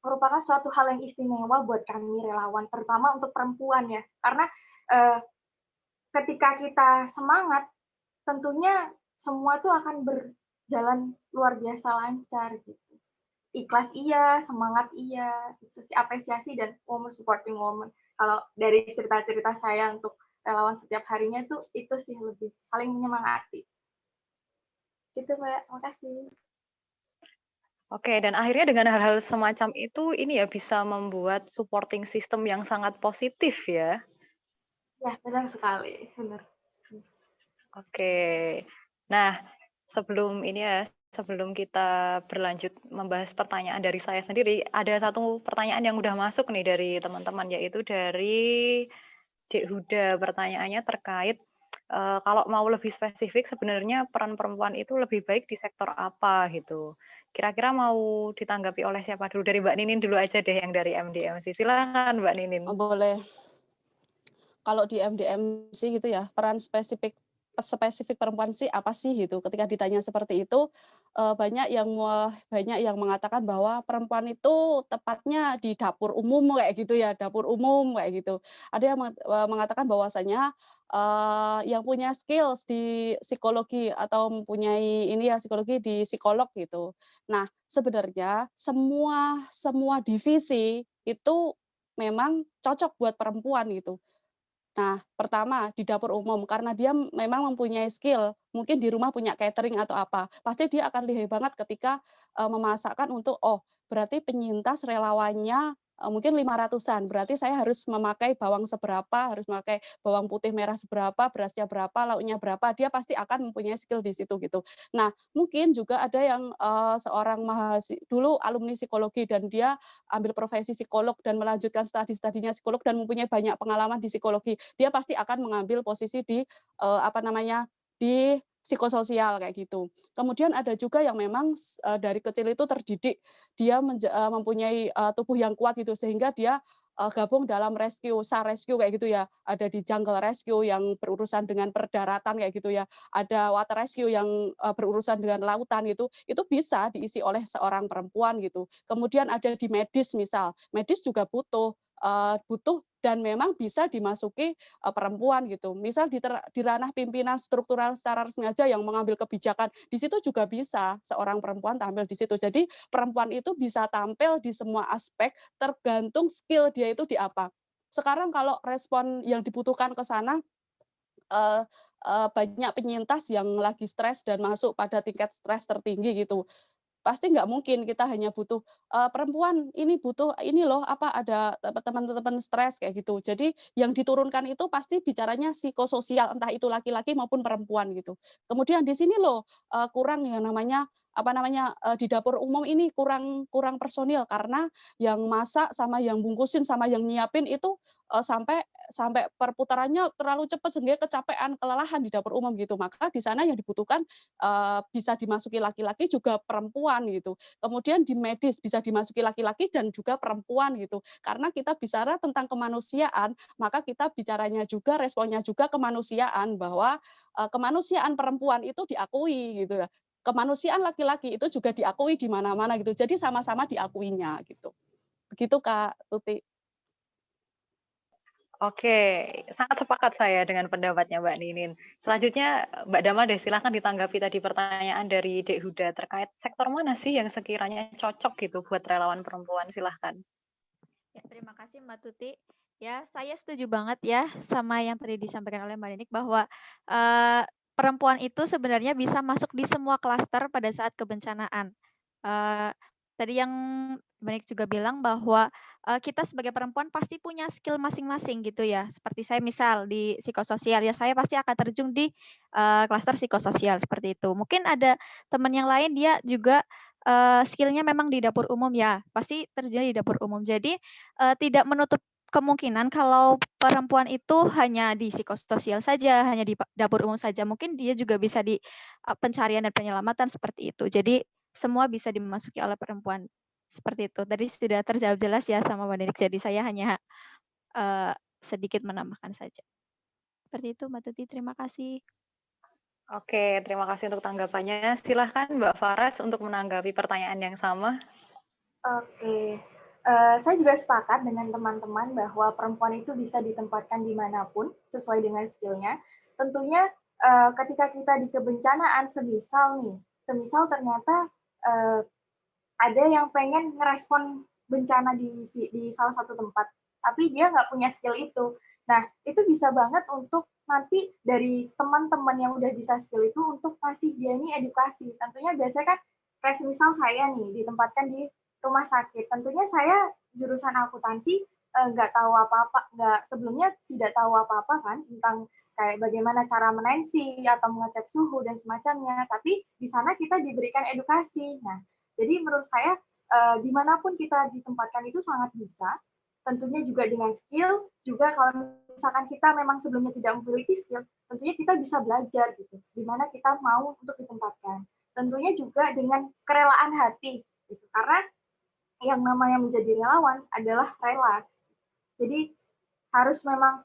merupakan suatu hal yang istimewa buat kami relawan, terutama untuk perempuan ya. Karena uh, ketika kita semangat, tentunya semua tuh akan berjalan luar biasa lancar gitu. Ikhlas iya, semangat iya, itu sih apresiasi dan woman supporting woman. Kalau dari cerita-cerita saya untuk relawan setiap harinya tuh itu sih lebih saling menyemangati. Gitu Mbak, makasih. Oke, dan akhirnya dengan hal-hal semacam itu ini ya bisa membuat supporting system yang sangat positif ya. Ya, benar sekali, benar. Oke. Nah, sebelum kita berlanjut membahas pertanyaan dari saya sendiri, ada satu pertanyaan yang udah masuk nih dari teman-teman, yaitu dari Dek Huda. Pertanyaannya terkait kalau mau lebih spesifik sebenarnya peran perempuan itu lebih baik di sektor apa gitu. Kira-kira mau ditanggapi oleh siapa dulu? Dari Mbak Ninin dulu aja deh yang dari MDMC. Silakan Mbak Ninin. Boleh. Kalau di MDMC gitu ya, peran spesifik perempuan sih apa sih gitu. Ketika ditanya seperti itu, banyak yang mengatakan bahwa perempuan itu tepatnya di dapur umum kayak gitu ya, dapur umum kayak gitu. Ada yang mengatakan bahwasanya yang punya skills di psikologi atau mempunyai ini ya psikologi di psikolog gitu. Nah, sebenarnya semua divisi itu memang cocok buat perempuan gitu. Nah, pertama di dapur umum karena dia memang mempunyai skill, mungkin di rumah punya catering atau apa, pasti dia akan lihai banget ketika memasakkan untuk, oh berarti penyintas relawannya mungkin 500-an, berarti saya harus memakai bawang seberapa, harus memakai bawang putih merah seberapa, berasnya berapa, lauknya berapa, dia pasti akan mempunyai skill di situ gitu. Nah, mungkin juga ada yang, seorang dulu alumni psikologi dan dia ambil profesi psikolog dan melanjutkan studinya psikolog dan mempunyai banyak pengalaman di psikologi. Dia pasti akan mengambil posisi di, apa namanya, di psikososial kayak gitu. Kemudian ada juga yang memang dari kecil itu terdidik, dia mempunyai, tubuh yang kuat gitu sehingga dia, gabung dalam rescue, SAR rescue kayak gitu ya. Ada di jungle rescue yang berurusan dengan perdaratan kayak gitu ya. Ada water rescue yang, berurusan dengan lautan gitu, itu bisa diisi oleh seorang perempuan gitu. Kemudian ada di medis misal, medis juga butuh dan memang bisa dimasuki, perempuan gitu. Misal di ranah pimpinan struktural secara resmi aja yang mengambil kebijakan, di situ juga bisa seorang perempuan tampil di situ. Jadi perempuan itu bisa tampil di semua aspek tergantung skill dia itu di apa. Sekarang kalau respon yang dibutuhkan ke sana, eee banyak penyintas yang lagi stres dan masuk pada tingkat stres tertinggi gitu. Pasti nggak mungkin kita hanya butuh, perempuan ini butuh ini loh, apa, ada teman-teman stres kayak gitu. Jadi yang diturunkan itu pasti bicaranya psikososial, entah itu laki-laki maupun perempuan gitu. Kemudian di sini loh, kurang yang namanya, apa namanya, di dapur umum ini kurang kurang personil karena yang masak sama yang bungkusin sama yang nyiapin itu, sampai sampai perputarannya terlalu cepat sehingga kecapean, kelelahan di dapur umum gitu. Maka di sana yang dibutuhkan, bisa dimasuki laki-laki juga perempuan gitu. Kemudian di medis bisa dimasuki laki-laki dan juga perempuan gitu. Karena kita bicara tentang kemanusiaan, maka kita bicaranya juga responnya juga kemanusiaan bahwa, kemanusiaan perempuan itu diakui gitu ya. Kemanusiaan laki-laki itu juga diakui di mana-mana gitu. Jadi sama-sama diakuinya gitu. Begitu Kak Tuti. Oke, sangat sepakat saya dengan pendapatnya Mbak Ninin. Selanjutnya Mbak Dama deh, silahkan ditanggapi tadi pertanyaan dari Dek Huda terkait sektor mana sih yang sekiranya cocok gitu buat relawan perempuan, silahkan. Ya, terima kasih Mbak Tuti. Ya, saya setuju banget ya sama yang tadi disampaikan oleh Mbak Ninik bahwa perempuan itu sebenarnya bisa masuk di semua klaster pada saat kebencanaan. Tadi yang Mbak Ninik juga bilang bahwa kita sebagai perempuan pasti punya skill masing-masing gitu ya. Seperti saya misal di psikososial ya saya pasti akan terjun di klaster psikososial seperti itu. Mungkin ada teman yang lain dia juga skill-nya memang di dapur umum ya, pasti terjun di dapur umum. Jadi tidak menutup kemungkinan kalau perempuan itu hanya di psikososial saja, hanya di dapur umum saja, mungkin dia juga bisa di pencarian dan penyelamatan seperti itu. Jadi semua bisa dimasuki oleh perempuan, seperti itu. Tadi sudah terjawab jelas ya sama Mbak Ninik, jadi saya hanya sedikit menambahkan saja. Seperti itu Mbak Tuti, terima kasih. Oke, terima kasih untuk tanggapannya. Silahkan Mbak Faras untuk menanggapi pertanyaan yang sama. Oke, saya juga sepakat dengan teman-teman bahwa perempuan itu bisa ditempatkan dimanapun sesuai dengan skill-nya. Tentunya ketika kita di kebencanaan, semisal ternyata ada yang pengen ngerespon bencana di salah satu tempat, tapi dia nggak punya skill itu. Nah, itu bisa banget untuk nanti dari teman-teman yang udah bisa skill itu untuk kasih dia ini edukasi. Tentunya biasanya kan kayak semisal saya nih ditempatkan di rumah sakit. Tentunya saya jurusan akuntansi nggak tahu apa-apa, nggak sebelumnya tidak tahu apa-apa kan tentang kayak bagaimana cara menensi atau mengecek suhu dan semacamnya. Tapi di sana kita diberikan edukasi. Nah, jadi menurut saya dimanapun kita ditempatkan itu sangat bisa. Tentunya juga dengan skill, juga kalau misalkan kita memang sebelumnya tidak memiliki skill, tentunya kita bisa belajar gitu, di mana kita mau untuk ditempatkan. Tentunya juga dengan kerelaan hati, gitu. Karena yang namanya menjadi relawan adalah rela. Jadi harus memang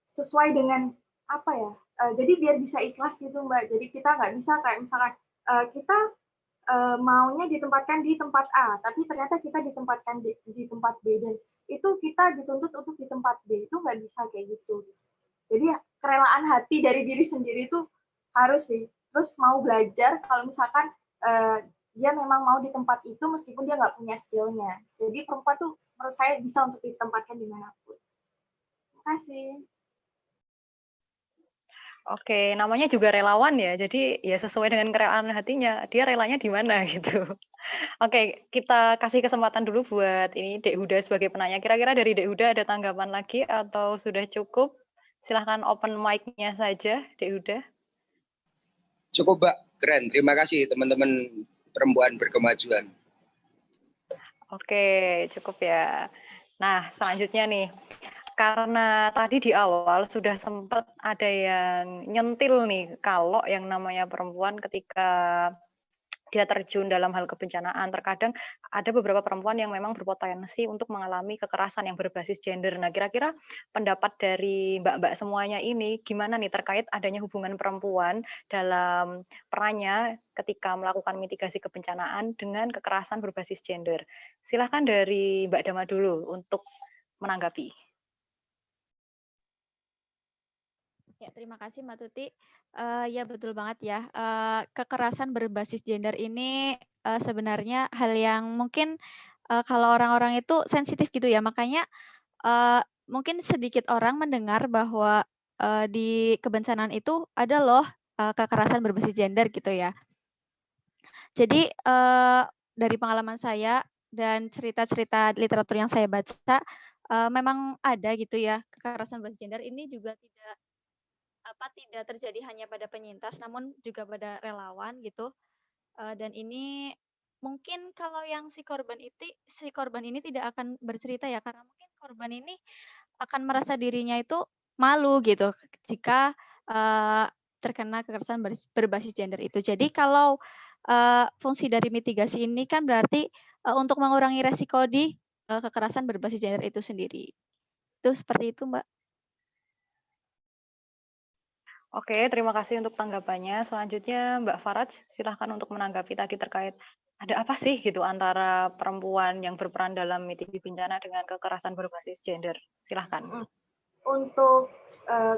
sesuai dengan apa ya? Jadi biar bisa ikhlas gitu Mbak. Jadi kita nggak bisa kayak misalkan kita maunya ditempatkan di tempat A, tapi ternyata kita ditempatkan di tempat B dan itu kita dituntut untuk di tempat B, itu nggak bisa kayak gitu. Jadi kerelaan hati dari diri sendiri itu harus sih. Terus mau belajar kalau misalkan dia memang mau di tempat itu meskipun dia nggak punya skill-nya. Jadi perempuan tuh menurut saya bisa untuk ditempatkan dimanapun. Terima kasih. Oke, namanya juga relawan ya, jadi ya sesuai dengan kerelaan hatinya, dia relanya di mana gitu. Oke, kita kasih kesempatan dulu buat ini Dek Huda sebagai penanya. Kira-kira dari Dek Huda ada tanggapan lagi atau sudah cukup? Silahkan open mic-nya saja, Dek Huda. Cukup, Mbak. Keren. Terima kasih teman-teman perempuan berkemajuan. Oke, cukup ya. Nah, selanjutnya nih, karena tadi di awal sudah sempat ada yang nyentil nih, kalau yang namanya perempuan ketika dia terjun dalam hal kebencanaan, terkadang ada beberapa perempuan yang memang berpotensi untuk mengalami kekerasan yang berbasis gender. Nah, kira-kira pendapat dari Mbak-mbak semuanya ini gimana nih terkait adanya hubungan perempuan dalam perannya ketika melakukan mitigasi kebencanaan dengan kekerasan berbasis gender? Silahkan dari Mbak Dama dulu untuk menanggapi. Ya, terima kasih Mbak Tuti. Ya betul banget ya. Kekerasan berbasis gender ini sebenarnya hal yang mungkin kalau orang-orang itu sensitif gitu ya. Makanya mungkin sedikit orang mendengar bahwa di kebencanaan itu ada loh kekerasan berbasis gender gitu ya. Jadi dari pengalaman saya dan cerita-cerita literatur yang saya baca, memang ada gitu ya kekerasan berbasis gender ini juga tidak terjadi hanya pada penyintas, namun juga pada relawan gitu. Dan ini mungkin kalau yang si korban ini tidak akan bercerita ya, karena mungkin korban ini akan merasa dirinya itu malu gitu jika terkena kekerasan berbasis gender itu. Jadi kalau fungsi dari mitigasi ini kan berarti untuk mengurangi resiko di kekerasan berbasis gender itu sendiri. Itu seperti itu, Mbak. Oke, terima kasih untuk tanggapannya. Selanjutnya Mbak Faraj, silahkan untuk menanggapi tadi terkait ada apa sih gitu antara perempuan yang berperan dalam mitigasi bencana dengan kekerasan berbasis gender. Silahkan. Untuk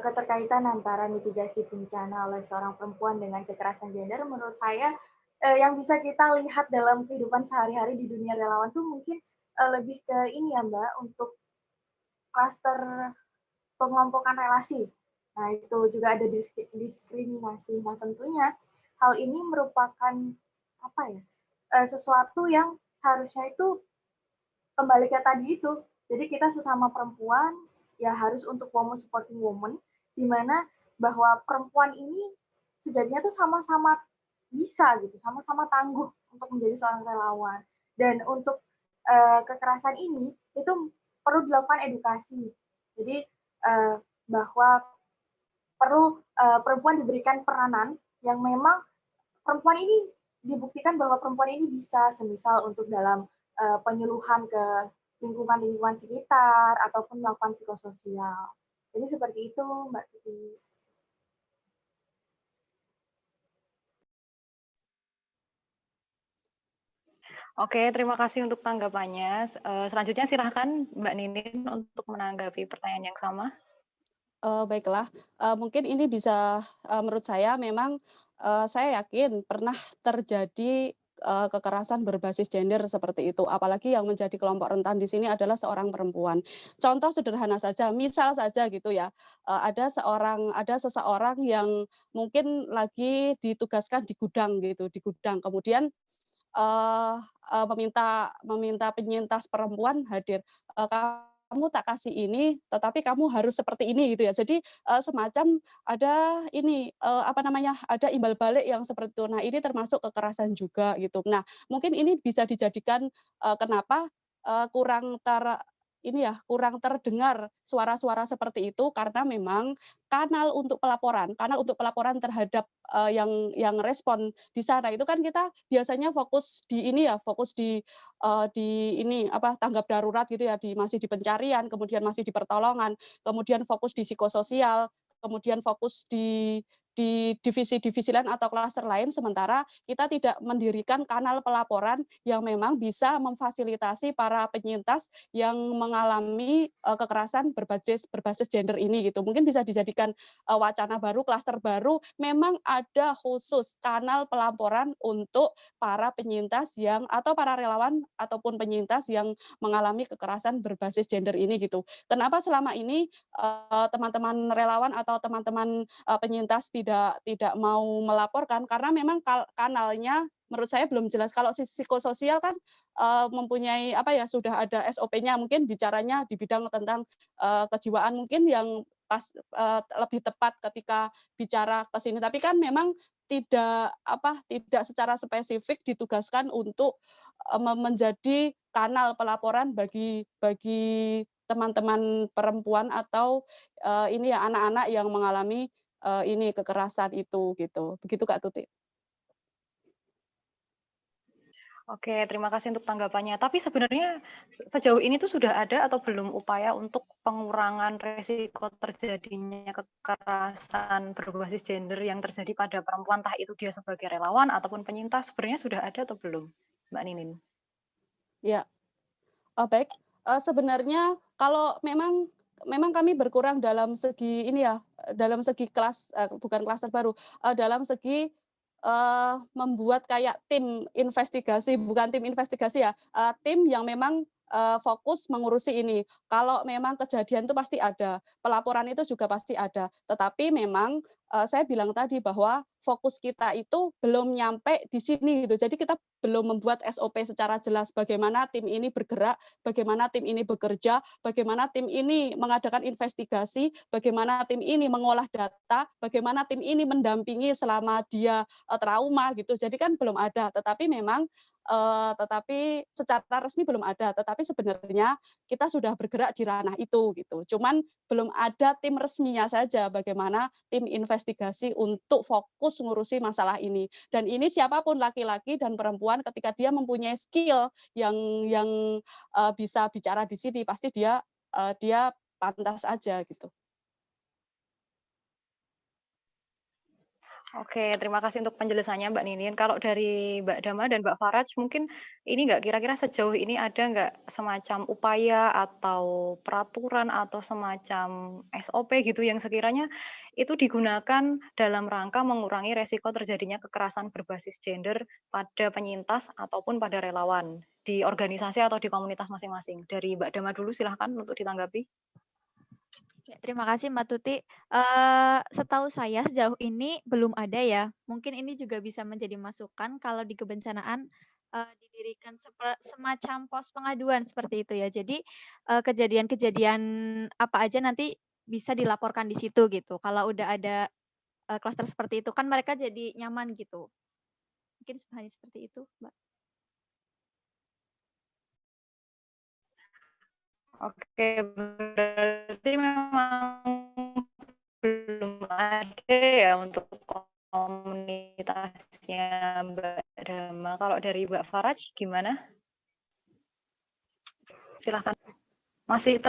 keterkaitan antara mitigasi bencana oleh seorang perempuan dengan kekerasan gender, menurut saya yang bisa kita lihat dalam kehidupan sehari-hari di dunia relawan tuh mungkin lebih ke ini ya Mbak, untuk klaster pengelompokan relasi. Nah, itu juga ada diskriminasi. Nah, tentunya hal ini merupakan apa ya? Sesuatu yang seharusnya itu kembali ke tadi itu. Jadi kita sesama perempuan ya harus untuk woman supporting woman, di mana bahwa perempuan ini sejatinya tuh sama-sama bisa gitu, sama-sama tangguh untuk menjadi seorang relawan. Dan untuk kekerasan ini itu perlu dilakukan edukasi. Jadi bahwa perlu perempuan diberikan peranan yang memang perempuan ini dibuktikan bahwa perempuan ini bisa, semisal untuk dalam penyuluhan ke lingkungan-lingkungan sekitar ataupun melakukan psikososial. Jadi seperti itu, Mbak Titi. Oke, terima kasih untuk tanggapannya. Selanjutnya silahkan Mbak Ninin untuk menanggapi pertanyaan yang sama. Baiklah, mungkin ini bisa menurut saya memang saya yakin pernah terjadi kekerasan berbasis gender seperti itu, apalagi yang menjadi kelompok rentan di sini adalah seorang perempuan. Contoh sederhana saja, misal saja gitu ya, ada seseorang yang mungkin lagi ditugaskan di gudang gitu, di gudang, kemudian eee eee, meminta penyintas perempuan hadir, "Kamu tak kasih ini, tetapi kamu harus seperti ini," gitu ya. Jadi, semacam ada ini, apa namanya, ada imbal balik yang seperti itu. Nah, ini termasuk kekerasan juga gitu. Nah, mungkin ini bisa dijadikan, kenapa, kurang kurang terdengar suara-suara seperti itu karena memang kanal untuk pelaporan terhadap, yang respon di sana itu kan kita biasanya fokus di ini ya, fokus di ini, apa, tanggap darurat gitu ya, masih di pencarian, kemudian masih di pertolongan, kemudian fokus di psikososial, kemudian fokus di divisi-divisi lain atau klaster lain, sementara kita tidak mendirikan kanal pelaporan yang memang bisa memfasilitasi para penyintas yang mengalami kekerasan berbasis gender ini gitu. Mungkin bisa dijadikan wacana baru, klaster baru, memang ada khusus kanal pelaporan untuk para penyintas yang atau para relawan ataupun penyintas yang mengalami kekerasan berbasis gender ini gitu. Kenapa selama ini teman-teman relawan atau teman-teman penyintas tidak mau melaporkan? Karena memang kanalnya menurut saya belum jelas. Kalau psikososial kan mempunyai apa ya, sudah ada SOP-nya, mungkin bicaranya di bidang tentang kejiwaan mungkin yang lebih tepat ketika bicara ke sini. Tapi kan memang tidak secara spesifik ditugaskan untuk menjadi kanal pelaporan bagi teman-teman perempuan atau ini ya anak-anak yang mengalami ini kekerasan itu gitu. Begitu Kak Tuti. Oke, terima kasih untuk tanggapannya. Tapi sebenarnya sejauh ini tuh sudah ada atau belum upaya untuk pengurangan resiko terjadinya kekerasan berbasis gender yang terjadi pada perempuan, entah itu dia sebagai relawan ataupun penyintas, sebenarnya sudah ada atau belum, Mbak Ninin? Ya, baik. Sebenarnya kalau memang kami berkurang dalam segi ini ya, dalam segi bukan klaster baru, dalam segi membuat kayak tim investigasi, bukan tim investigasi ya, tim yang memang fokus mengurusi ini. Kalau memang kejadian itu pasti ada, pelaporan itu juga pasti ada. Tetapi memang saya bilang tadi bahwa fokus kita itu belum nyampe di sini gitu. Jadi kita belum membuat SOP secara jelas bagaimana tim ini bergerak, bagaimana tim ini bekerja, bagaimana tim ini mengadakan investigasi, bagaimana tim ini mengolah data, bagaimana tim ini mendampingi selama dia trauma gitu. Jadi kan belum ada, tetapi memang tetapi secara resmi belum ada. Tetapi sebenarnya kita sudah bergerak di ranah itu gitu. Cuman belum ada tim resminya saja bagaimana tim investigasi untuk fokus ngurusi masalah ini. Dan ini siapapun laki-laki dan perempuan ketika dia mempunyai skill yang bisa bicara di sini pasti dia pantas aja gitu. Oke, terima kasih untuk penjelasannya Mbak Ninin. Kalau dari Mbak Dama dan Mbak Faraj, mungkin ini nggak kira-kira sejauh ini ada nggak semacam upaya atau peraturan atau semacam SOP gitu yang sekiranya itu digunakan dalam rangka mengurangi resiko terjadinya kekerasan berbasis gender pada penyintas ataupun pada relawan di organisasi atau di komunitas masing-masing. Dari Mbak Dama dulu silahkan untuk ditanggapi. Ya, terima kasih Mbak Tuti. Setahu saya sejauh ini belum ada ya. Mungkin ini juga bisa menjadi masukan kalau di kebencanaan didirikan semacam pos pengaduan seperti itu ya. Jadi kejadian-kejadian apa aja nanti bisa dilaporkan di situ gitu. Kalau udah ada klaster seperti itu kan mereka jadi nyaman gitu. Mungkin hanya seperti itu, Mbak. Oke, berarti memang belum ada ya untuk komunitasnya Mbak Dama. Kalau dari Mbak Faraj gimana? Silahkan. Masih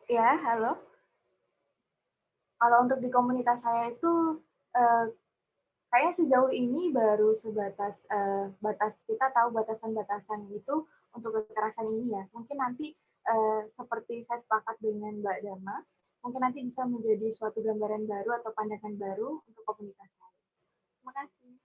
Ya, halo. Kalau untuk di komunitas saya itu kayaknya sejauh ini baru sebatas kita tahu batasan-batasan itu untuk kekerasan ini ya. Mungkin nanti seperti saya sepakat dengan Mbak Dama, mungkin nanti bisa menjadi suatu gambaran baru atau pandangan baru untuk komunitas saya. Terima kasih.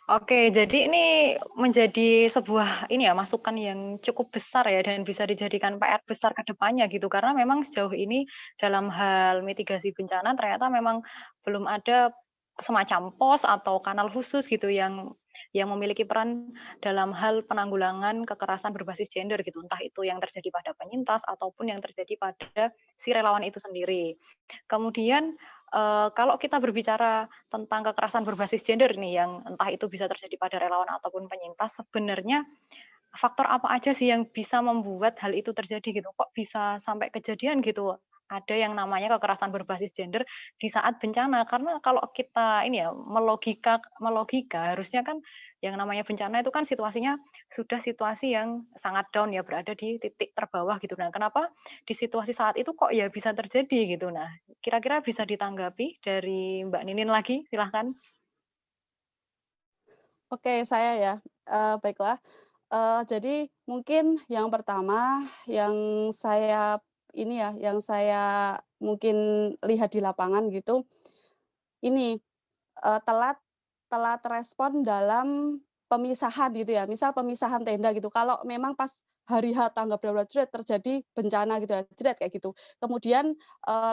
Oke, jadi ini menjadi sebuah ini ya masukan yang cukup besar ya dan bisa dijadikan PR besar ke depannya gitu karena memang sejauh ini dalam hal mitigasi bencana ternyata memang belum ada semacam pos atau kanal khusus gitu yang memiliki peran dalam hal penanggulangan kekerasan berbasis gender gitu entah itu yang terjadi pada penyintas ataupun yang terjadi pada si relawan itu sendiri. Kemudian kalau kita berbicara tentang kekerasan berbasis gender nih yang entah itu bisa terjadi pada relawan ataupun penyintas, sebenarnya faktor apa aja sih yang bisa membuat hal itu terjadi gitu? Kok bisa sampai kejadian gitu? Ada yang namanya kekerasan berbasis gender di saat bencana. Karena kalau kita ini ya melogika harusnya kan Yang namanya bencana itu kan situasinya sudah situasi yang sangat down ya, berada di titik terbawah gitu. Nah, kenapa di situasi saat itu kok ya bisa terjadi gitu? Nah, kira-kira bisa ditanggapi dari Mbak Ninin lagi, silahkan. Oke, saya ya, baiklah. Jadi mungkin yang pertama yang saya ini ya, yang saya mungkin lihat di lapangan gitu, ini, telat telat respon dalam pemisahan gitu ya, misal pemisahan tenda gitu, kalau memang pas hari H tanggap darurat terjadi bencana gitu ya, kayak gitu. Kemudian,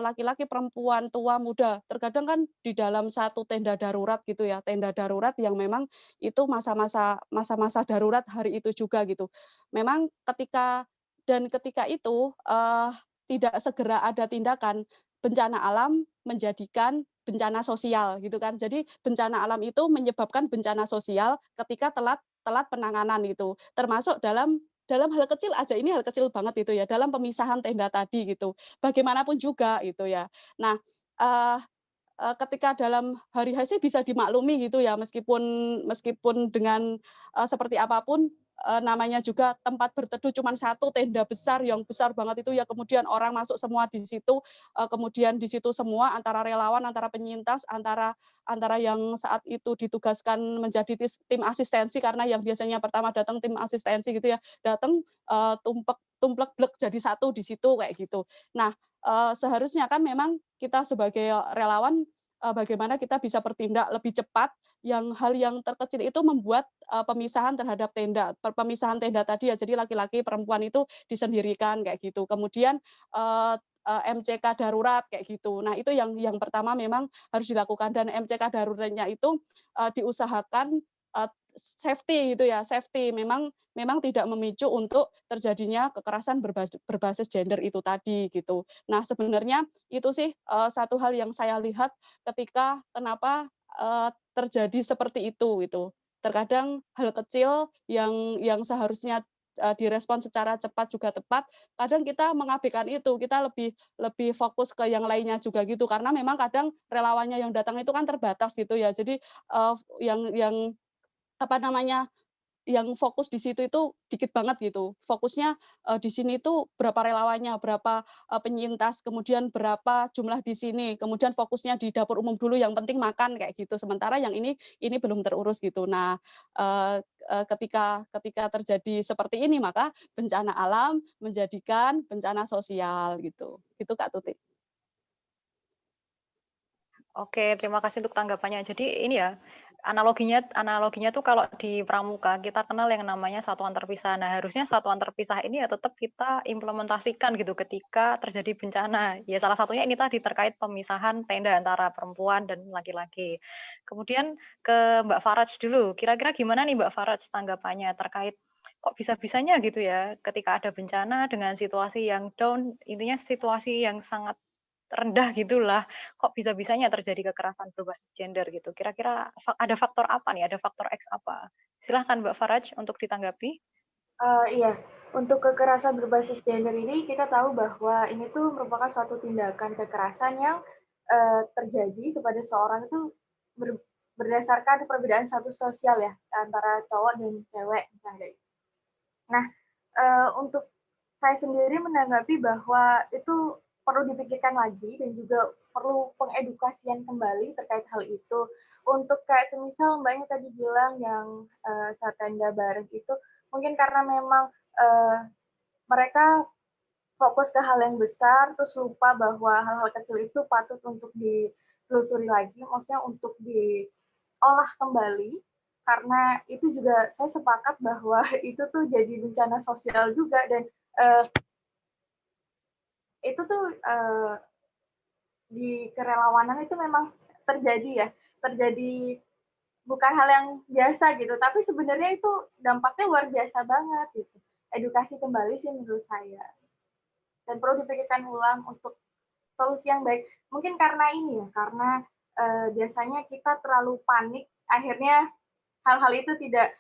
laki-laki, perempuan, tua, muda, terkadang kan di dalam satu tenda darurat gitu ya, tenda darurat yang memang itu masa-masa darurat hari itu juga gitu. Memang ketika itu, tidak segera ada tindakan, bencana alam menjadikan bencana sosial gitu kan. Jadi bencana alam itu menyebabkan bencana sosial ketika telat telat penanganan gitu. Termasuk dalam hal kecil aja, ini hal kecil banget itu ya, dalam pemisahan tenda tadi gitu. Bagaimanapun juga gitu ya. Nah, eee ketika dalam hari H sih bisa dimaklumi gitu ya, meskipun meskipun dengan, seperti apapun, namanya juga tempat berteduh cuman satu tenda besar yang besar banget itu ya, kemudian orang masuk semua di situ, kemudian di situ semua antara relawan, antara penyintas, antara antara yang saat itu ditugaskan menjadi tim asistensi karena yang biasanya pertama datang tim asistensi gitu ya, datang, tumplek-blek jadi satu di situ kayak gitu. Nah, seharusnya kan memang kita sebagai relawan, bagaimana kita bisa bertindak lebih cepat, hal yang terkecil itu membuat, pemisahan terhadap tenda, pemisahan tenda tadi ya, jadi laki-laki, perempuan itu disendirikan kayak gitu. Kemudian, MCK darurat kayak gitu. Nah, itu yang pertama memang harus dilakukan dan MCK daruratnya itu, diusahakan, safety gitu ya, safety memang memang tidak memicu untuk terjadinya kekerasan berbasis gender itu tadi gitu. Nah, sebenarnya itu sih, satu hal yang saya lihat ketika kenapa, terjadi seperti itu gitu. Terkadang hal kecil yang seharusnya, direspon secara cepat juga tepat, kadang kita mengabaikan itu, kita lebih lebih fokus ke yang lainnya juga gitu, karena memang kadang relawannya yang datang itu kan terbatas gitu ya. Jadi, yang apa namanya, yang fokus di situ itu dikit banget gitu. Fokusnya, di sini tuh berapa relawannya, berapa, penyintas, kemudian berapa jumlah di sini, kemudian fokusnya di dapur umum dulu, yang penting makan kayak gitu. Sementara yang ini belum terurus gitu. Nah, eee eee, ketika ketika terjadi seperti ini, maka bencana alam menjadikan bencana sosial gitu. Gitu Kak Tuti. Oke, terima kasih untuk tanggapannya. Jadi ini ya, analoginya analoginya tuh kalau di pramuka kita kenal yang namanya satuan terpisah. Nah, harusnya satuan terpisah ini ya tetap kita implementasikan gitu ketika terjadi bencana. Ya salah satunya ini tadi terkait pemisahan tenda antara perempuan dan laki-laki. Kemudian ke Mbak Faraj dulu. Kira-kira gimana nih Mbak Faraj tanggapannya terkait kok bisa-bisanya gitu ya ketika ada bencana dengan situasi yang down, intinya situasi yang sangat rendah gitulah, kok bisa-bisanya terjadi kekerasan berbasis gender gitu. Kira-kira ada faktor apa nih, ada faktor X apa? Silahkan Mbak Faraj untuk ditanggapi. Iya, untuk kekerasan berbasis gender ini kita tahu bahwa ini tuh merupakan suatu tindakan kekerasan yang terjadi kepada seorang itu berdasarkan perbedaan status sosial ya antara cowok dan cewek misalnya. Nah, untuk saya sendiri menanggapi bahwa itu perlu dipikirkan lagi dan juga perlu pengedukasian kembali terkait hal itu. Untuk kayak semisal Mbaknya tadi bilang yang saat tenda bareng itu mungkin karena memang mereka fokus ke hal yang besar, terus lupa bahwa hal-hal kecil itu patut untuk ditelusuri lagi, maksudnya untuk diolah kembali, karena itu juga saya sepakat bahwa itu tuh jadi bencana sosial juga dan uh, itu tuh di kerelawanan itu memang terjadi ya, terjadi bukan hal yang biasa gitu, tapi sebenarnya itu dampaknya luar biasa banget gitu. Edukasi kembali sih menurut saya. Dan perlu dipikirkan ulang untuk solusi yang baik. Mungkin karena ini ya, karena biasanya kita terlalu panik, akhirnya hal-hal itu tidak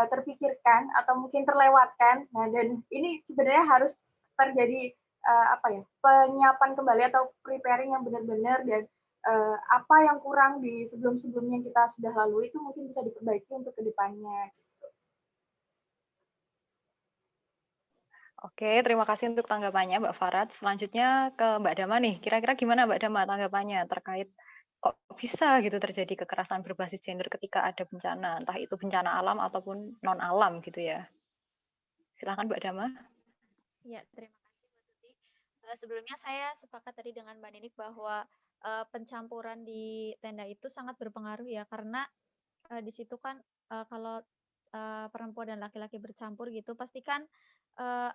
terpikirkan atau mungkin terlewatkan. Nah, dan ini sebenarnya harus terjadi apa ya, penyiapan kembali atau preparing yang benar-benar dan apa yang kurang di sebelum-sebelumnya yang kita sudah lalui itu mungkin bisa diperbaiki untuk kedepannya. Oke, terima kasih untuk tanggapannya Mbak Farad. Selanjutnya ke Mbak Dama nih. Kira-kira gimana Mbak Dama tanggapannya terkait kok bisa gitu terjadi kekerasan berbasis gender ketika ada bencana, entah itu bencana alam ataupun non alam gitu ya. Silakan Mbak Dama. Ya, terima kasih Mbak Tuti. Sebelumnya saya sepakat tadi dengan Mbak Ninik bahwa pencampuran di tenda itu sangat berpengaruh ya, karena di situ kan kalau perempuan dan laki-laki bercampur gitu, pastikan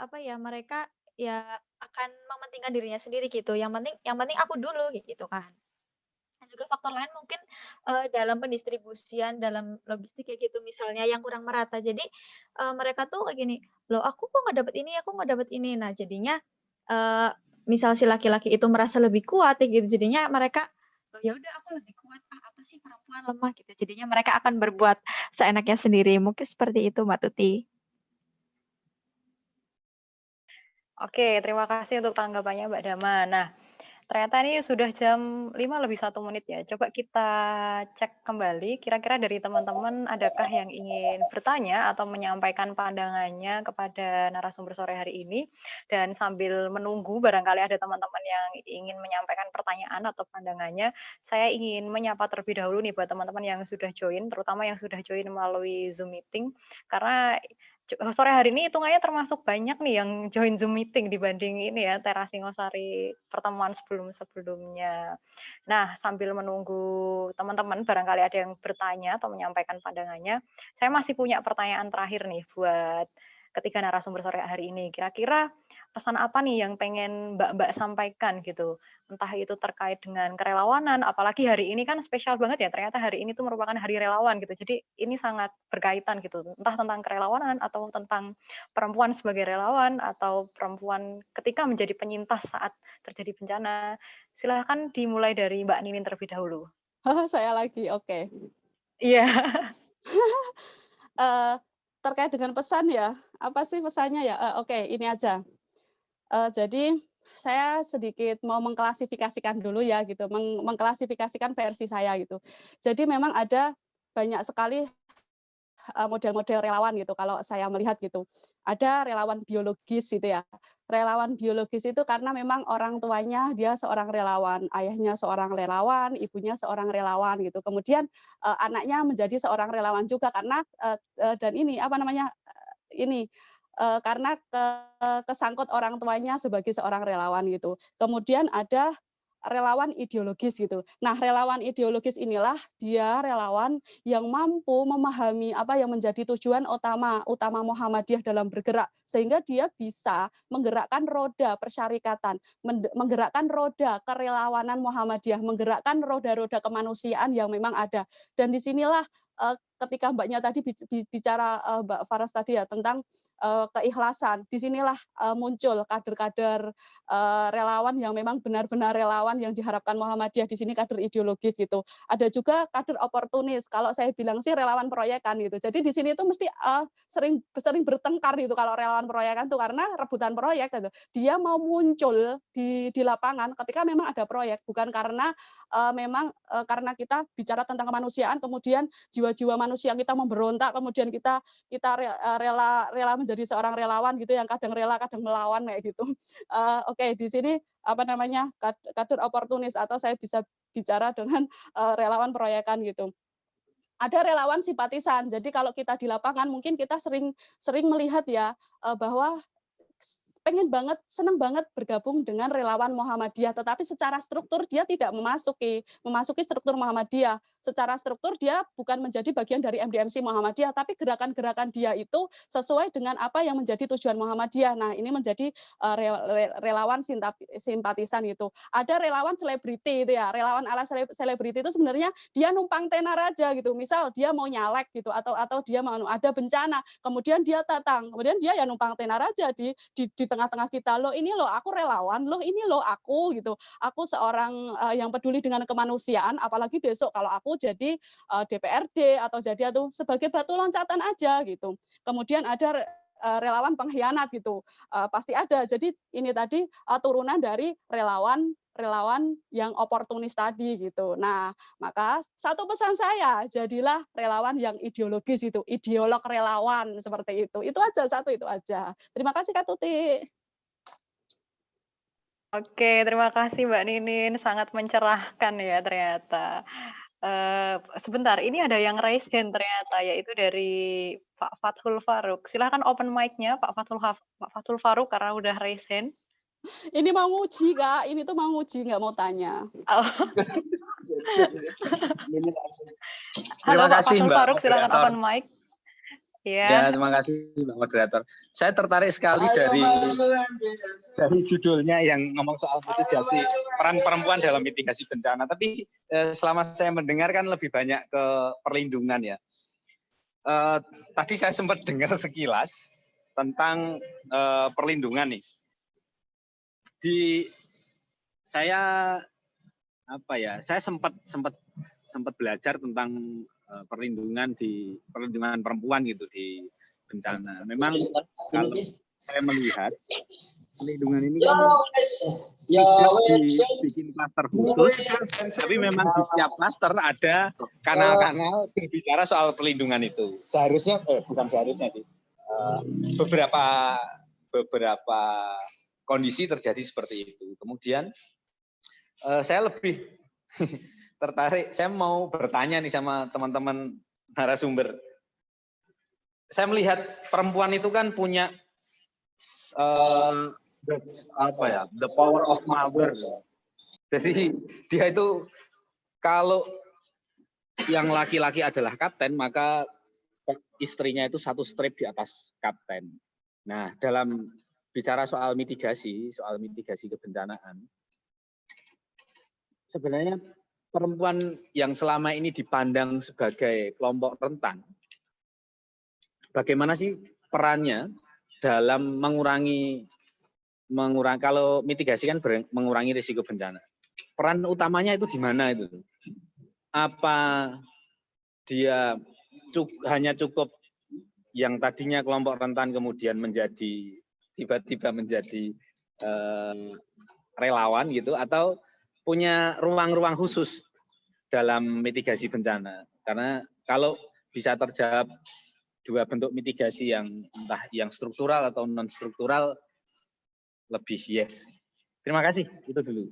apa ya, mereka ya akan mementingkan dirinya sendiri gitu. Yang penting aku dulu gitu kan. Dan juga faktor lain mungkin dalam pendistribusian, dalam logistik kayak gitu misalnya yang kurang merata. Jadi mereka tuh kayak gini, loh aku kok nggak dapet ini, aku nggak dapet ini. Nah jadinya eee, misal si laki-laki itu merasa lebih kuat ya gitu, jadinya mereka, "Oh ya udah aku lebih kuat, apa sih perempuan lemah," gitu. Jadinya mereka akan berbuat seenaknya sendiri. Mungkin seperti itu Mbak Tuti. Oke, terima kasih untuk tanggapannya Mbak Dama. Nah, ternyata ini sudah jam 5:01 ya. Coba kita cek kembali, kira-kira dari teman-teman adakah yang ingin bertanya atau menyampaikan pandangannya kepada narasumber sore hari ini. Dan sambil menunggu, barangkali ada teman-teman yang ingin menyampaikan pertanyaan atau pandangannya, saya ingin menyapa terlebih dahulu nih buat teman-teman yang sudah join, terutama yang sudah join melalui Zoom meeting. Karena sore hari ini hitungannya termasuk banyak nih yang join Zoom meeting dibanding ini ya, Teras Singosari pertemuan sebelum-sebelumnya. Nah, sambil menunggu teman-teman barangkali ada yang bertanya atau menyampaikan pandangannya, saya masih punya pertanyaan terakhir nih buat ketiga narasumber sore hari ini. Kira-kira pesan apa nih yang pengen Mbak-Mbak sampaikan gitu? Entah itu terkait dengan kerelawanan, apalagi hari ini kan spesial banget ya, ternyata hari ini tuh merupakan hari relawan gitu. Jadi ini sangat berkaitan gitu, entah tentang kerelawanan atau tentang perempuan sebagai relawan atau perempuan ketika menjadi penyintas saat terjadi bencana. Silahkan dimulai dari Mbak Ninin terlebih dahulu. Saya lagi, oke. Iya. Terkait dengan pesan ya, apa sih pesannya ya? Oke, ini aja. Jadi saya sedikit mau mengklasifikasikan dulu ya gitu, mengklasifikasikan versi saya gitu. Jadi memang ada banyak sekali model-model relawan gitu kalau saya melihat gitu. Ada relawan biologis gitu ya. Relawan biologis itu karena memang orang tuanya dia seorang relawan, ayahnya seorang relawan, ibunya seorang relawan gitu. Kemudian anaknya menjadi seorang relawan juga karena dan ini apa namanya ini karena kesangkut orang tuanya sebagai seorang relawan gitu. Kemudian ada relawan ideologis gitu. Nah, relawan ideologis inilah dia relawan yang mampu memahami apa yang menjadi tujuan utama Muhammadiyah dalam bergerak sehingga dia bisa menggerakkan roda persyarikatan, menggerakkan roda kerelawanan Muhammadiyah, menggerakkan roda-roda kemanusiaan yang memang ada. Dan disinilah ketika Mbaknya tadi bicara Mbak Faras tadi ya tentang keikhlasan, disinilah muncul kader-kader relawan yang memang benar-benar relawan yang diharapkan Muhammadiyah di sini kader ideologis gitu. Ada juga kader oportunis. Kalau saya bilang sih relawan proyekan gitu. Jadi di sini itu mesti sering bertengkar gitu kalau relawan proyekan tuh karena rebutan proyek gitu. Dia mau muncul di lapangan ketika memang ada proyek, bukan karena memang karena kita bicara tentang kemanusiaan kemudian jiwa-jiwa manusia kita memberontak kemudian kita rela menjadi seorang relawan gitu yang kadang rela kadang melawan kayak gitu. Oke, di sini apa namanya kader oportunis atau saya bisa bicara dengan relawan proyekan gitu. Ada relawan simpatisan. Jadi kalau kita di lapangan mungkin kita sering melihat ya bahwa pengen banget, senang banget bergabung dengan relawan Muhammadiyah, tetapi secara struktur dia tidak memasuki struktur Muhammadiyah. Secara struktur dia bukan menjadi bagian dari MDMC Muhammadiyah, tapi gerakan-gerakan dia itu sesuai dengan apa yang menjadi tujuan Muhammadiyah. Nah, ini menjadi relawan simpatisan itu. Ada relawan selebriti itu ya, relawan ala selebriti itu sebenarnya dia numpang tenar aja gitu. Misal dia mau nyalek gitu atau dia mau ada bencana, kemudian dia datang, kemudian dia ya numpang tenar aja di tengah-tengah kita, loh ini loh aku relawan, loh ini loh aku gitu, aku seorang yang peduli dengan kemanusiaan, apalagi besok kalau aku jadi DPRD atau jadi sebagai batu loncatan aja gitu. Kemudian ada relawan pengkhianat gitu, pasti ada. Jadi ini tadi turunan dari relawan relawan yang oportunis tadi gitu. Nah, maka satu pesan saya, jadilah relawan yang ideologis itu, ideolog relawan seperti itu. Itu aja satu itu aja. Terima kasih Kak Tuti. Oke, terima kasih Mbak Ninin, sangat mencerahkan ya ternyata. Sebentar, ini ada yang raise hand ternyata, yaitu dari Pak Fathul Faruk. Silahkan open mic-nya Pak Fathul Faruk karena udah raise hand. Ini mau nguji Kak, ini tuh mau nguji nggak mau tanya. Oh, halo Terima Pak kasih Fathul Mbak Faruk, silahkan Moderator. open mic. Ya, Ya, terima kasih Mbak Moderator. Saya tertarik sekali dari judulnya yang ngomong soal mitigasi, peran perempuan dalam mitigasi bencana. Tapi selama saya mendengar kan lebih banyak ke perlindungan ya. Tadi saya sempat dengar sekilas tentang perlindungan nih. Saya sempat belajar tentang perlindungan perempuan gitu di bencana. Memang kalau saya melihat perlindungan ini kan tidak dibikin klaster khusus, tapi memang di setiap klaster ada kanal-kanal berbicara soal perlindungan itu. Seharusnya, bukan seharusnya sih, beberapa kondisi terjadi seperti itu. Kemudian saya lebih tertarik, saya mau bertanya nih sama teman-teman narasumber. Saya melihat perempuan itu kan punya the power of mother. Jadi dia itu kalau yang laki-laki adalah kapten, maka istrinya itu satu strip di atas kapten. Nah, dalam bicara soal mitigasi kebencanaan, sebenarnya perempuan yang selama ini dipandang sebagai kelompok rentan, bagaimana sih perannya dalam mengurangi kalau mitigasi kan mengurangi risiko bencana. Peran utamanya itu di mana itu? Apa dia hanya cukup yang tadinya kelompok rentan kemudian tiba-tiba menjadi relawan gitu, atau punya ruang-ruang khusus dalam mitigasi bencana? Karena kalau bisa terjawab dua bentuk mitigasi yang entah yang struktural atau non struktural, lebih yes. Terima kasih, itu dulu.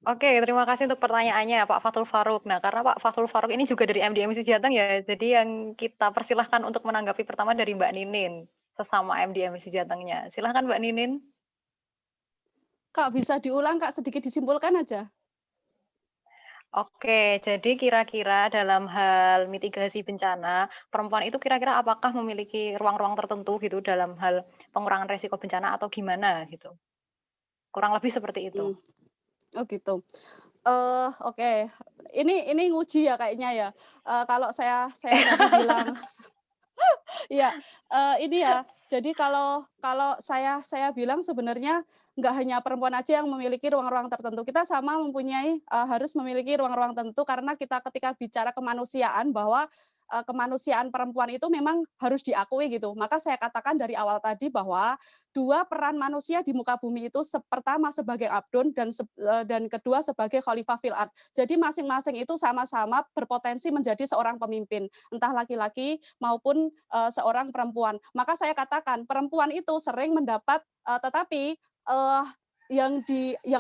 oke, terima kasih untuk pertanyaannya Pak Fathul Faruk. Nah, karena Pak Fathul Faruk ini juga dari MDMC Jateng ya, jadi yang kita persilahkan untuk menanggapi pertama dari Mbak Ninin, sesama MDMC Jatengnya. Silahkan Mbak Ninin. Kak bisa diulang Kak, sedikit disimpulkan aja. Oke, jadi kira-kira dalam hal mitigasi bencana, perempuan itu kira-kira apakah memiliki ruang-ruang tertentu gitu dalam hal pengurangan resiko bencana atau gimana gitu? Kurang lebih seperti itu. Oh gitu. Oke. Ini nguji ya kayaknya ya. Kalau saya tadi bilang ya, ini ya. Jadi kalau saya bilang sebenarnya nggak hanya perempuan aja yang memiliki ruang-ruang tertentu. Kita sama mempunyai harus memiliki ruang-ruang tertentu karena kita ketika bicara kemanusiaan bahwa kemanusiaan perempuan itu memang harus diakui gitu. Maka saya katakan dari awal tadi bahwa dua peran manusia di muka bumi itu pertama sebagai abdun dan kedua sebagai khalifah fil ard. Jadi masing-masing itu sama-sama berpotensi menjadi seorang pemimpin, entah laki-laki maupun seorang perempuan. Maka saya katakan perempuan itu sering mendapat tetapi yang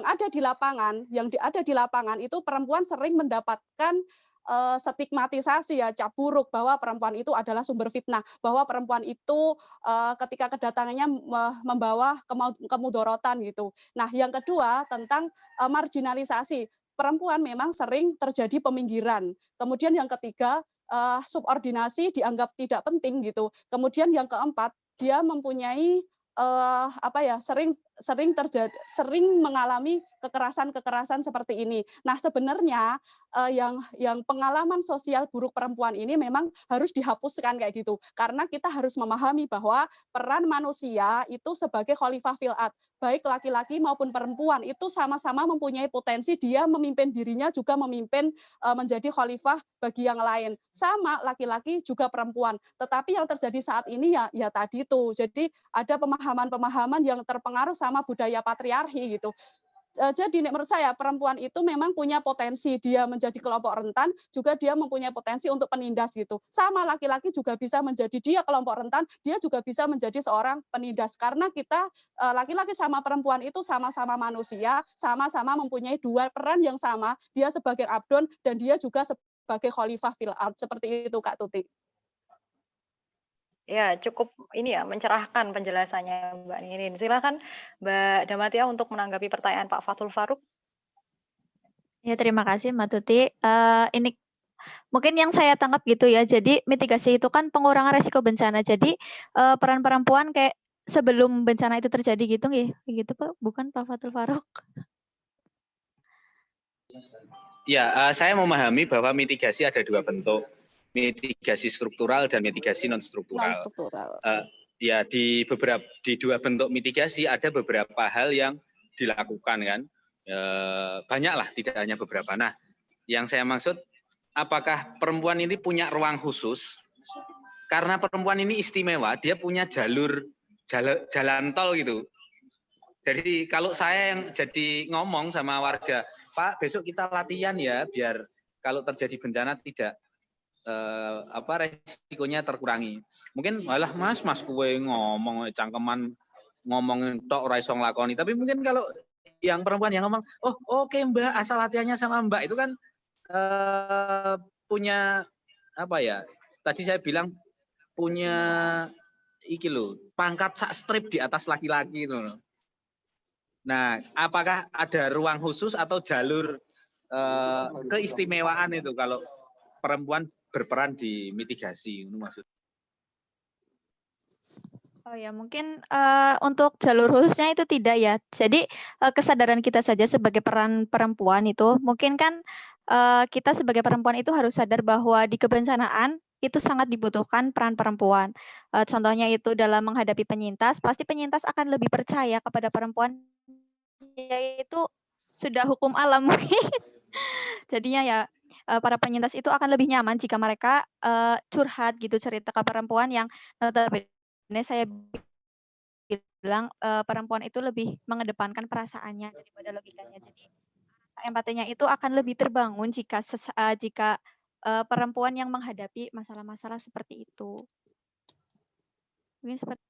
ada di lapangan itu perempuan sering mendapatkan stigmatisasi ya, cap buruk bahwa perempuan itu adalah sumber fitnah, bahwa perempuan itu ketika kedatangannya membawa kemudorotan gitu. Nah, yang kedua tentang marginalisasi. Perempuan memang sering terjadi peminggiran. Kemudian yang ketiga subordinasi dianggap tidak penting gitu. Kemudian yang keempat dia mempunyai sering mengalami kekerasan seperti ini. Nah, sebenarnya yang pengalaman sosial buruk perempuan ini memang harus dihapuskan kayak gitu. Karena kita harus memahami bahwa peran manusia itu sebagai khalifah fil ard, baik laki-laki maupun perempuan itu sama-sama mempunyai potensi dia memimpin dirinya juga memimpin menjadi khalifah bagi yang lain. Sama laki-laki juga perempuan. Tetapi yang terjadi saat ini ya tadi itu. Jadi ada pemahaman yang terpengaruh sama sama budaya patriarki gitu. Jadi menurut saya perempuan itu memang punya potensi dia menjadi kelompok rentan, juga dia mempunyai potensi untuk penindas gitu. Sama laki-laki juga bisa menjadi dia kelompok rentan, dia juga bisa menjadi seorang penindas. Karena kita laki-laki sama perempuan itu sama-sama manusia, sama-sama mempunyai dua peran yang sama. Dia sebagai abdon dan dia juga sebagai khalifah fil ard. Seperti itu Kak Tuti. Ya, cukup ini ya, mencerahkan penjelasannya Mbak Nirin. Silakan Mbak Damatia untuk menanggapi pertanyaan Pak Fathul Farouk. Ya, terima kasih Mbak Tuti. Ini mungkin yang saya tangkap gitu ya. Jadi mitigasi itu kan pengurangan resiko bencana. Jadi peran perempuan kayak sebelum bencana itu terjadi gitu nggih? Gitu Pak, bukan Pak Fathul Farouk? Ya, saya memahami bahwa mitigasi ada dua bentuk, mitigasi struktural dan mitigasi non struktural. Non-struktural. Ya, di dua bentuk mitigasi ada beberapa hal yang dilakukan kan, banyaklah, tidak hanya beberapa. Nah, yang saya maksud, apakah perempuan ini punya ruang khusus? Karena perempuan ini istimewa, dia punya jalan tol gitu. Jadi kalau saya yang jadi ngomong sama warga, Pak, besok kita latihan ya, biar kalau terjadi bencana tidak resikonya terkurangi. Mungkin malah Mas kue ngomong cangkeman ngomongin tok ora iso nglakoni. Tapi mungkin kalau yang perempuan yang ngomong, "Oh, oke Mbak, asal latihannya sama Mbak." Itu kan punya apa ya? Tadi saya bilang punya iki lho, pangkat sak strip di atas laki-laki itu loh. Nah, apakah ada ruang khusus atau jalur keistimewaan itu kalau perempuan berperan di mitigasi, itu maksud. Oh ya, mungkin untuk jalur khususnya itu tidak ya. Jadi kesadaran kita saja sebagai peran perempuan itu, mungkin kan kita sebagai perempuan itu harus sadar bahwa di kebencanaan itu sangat dibutuhkan peran perempuan. Contohnya itu dalam menghadapi penyintas, pasti penyintas akan lebih percaya kepada perempuan, yaitu sudah hukum alam mungkin. Jadinya ya para penyintas itu akan lebih nyaman jika mereka curhat gitu, cerita ke perempuan yang notabene saya bilang perempuan itu lebih mengedepankan perasaannya daripada logikanya. Jadi empatinya itu akan lebih terbangun jika perempuan yang menghadapi masalah-masalah seperti itu. Mungkin seperti.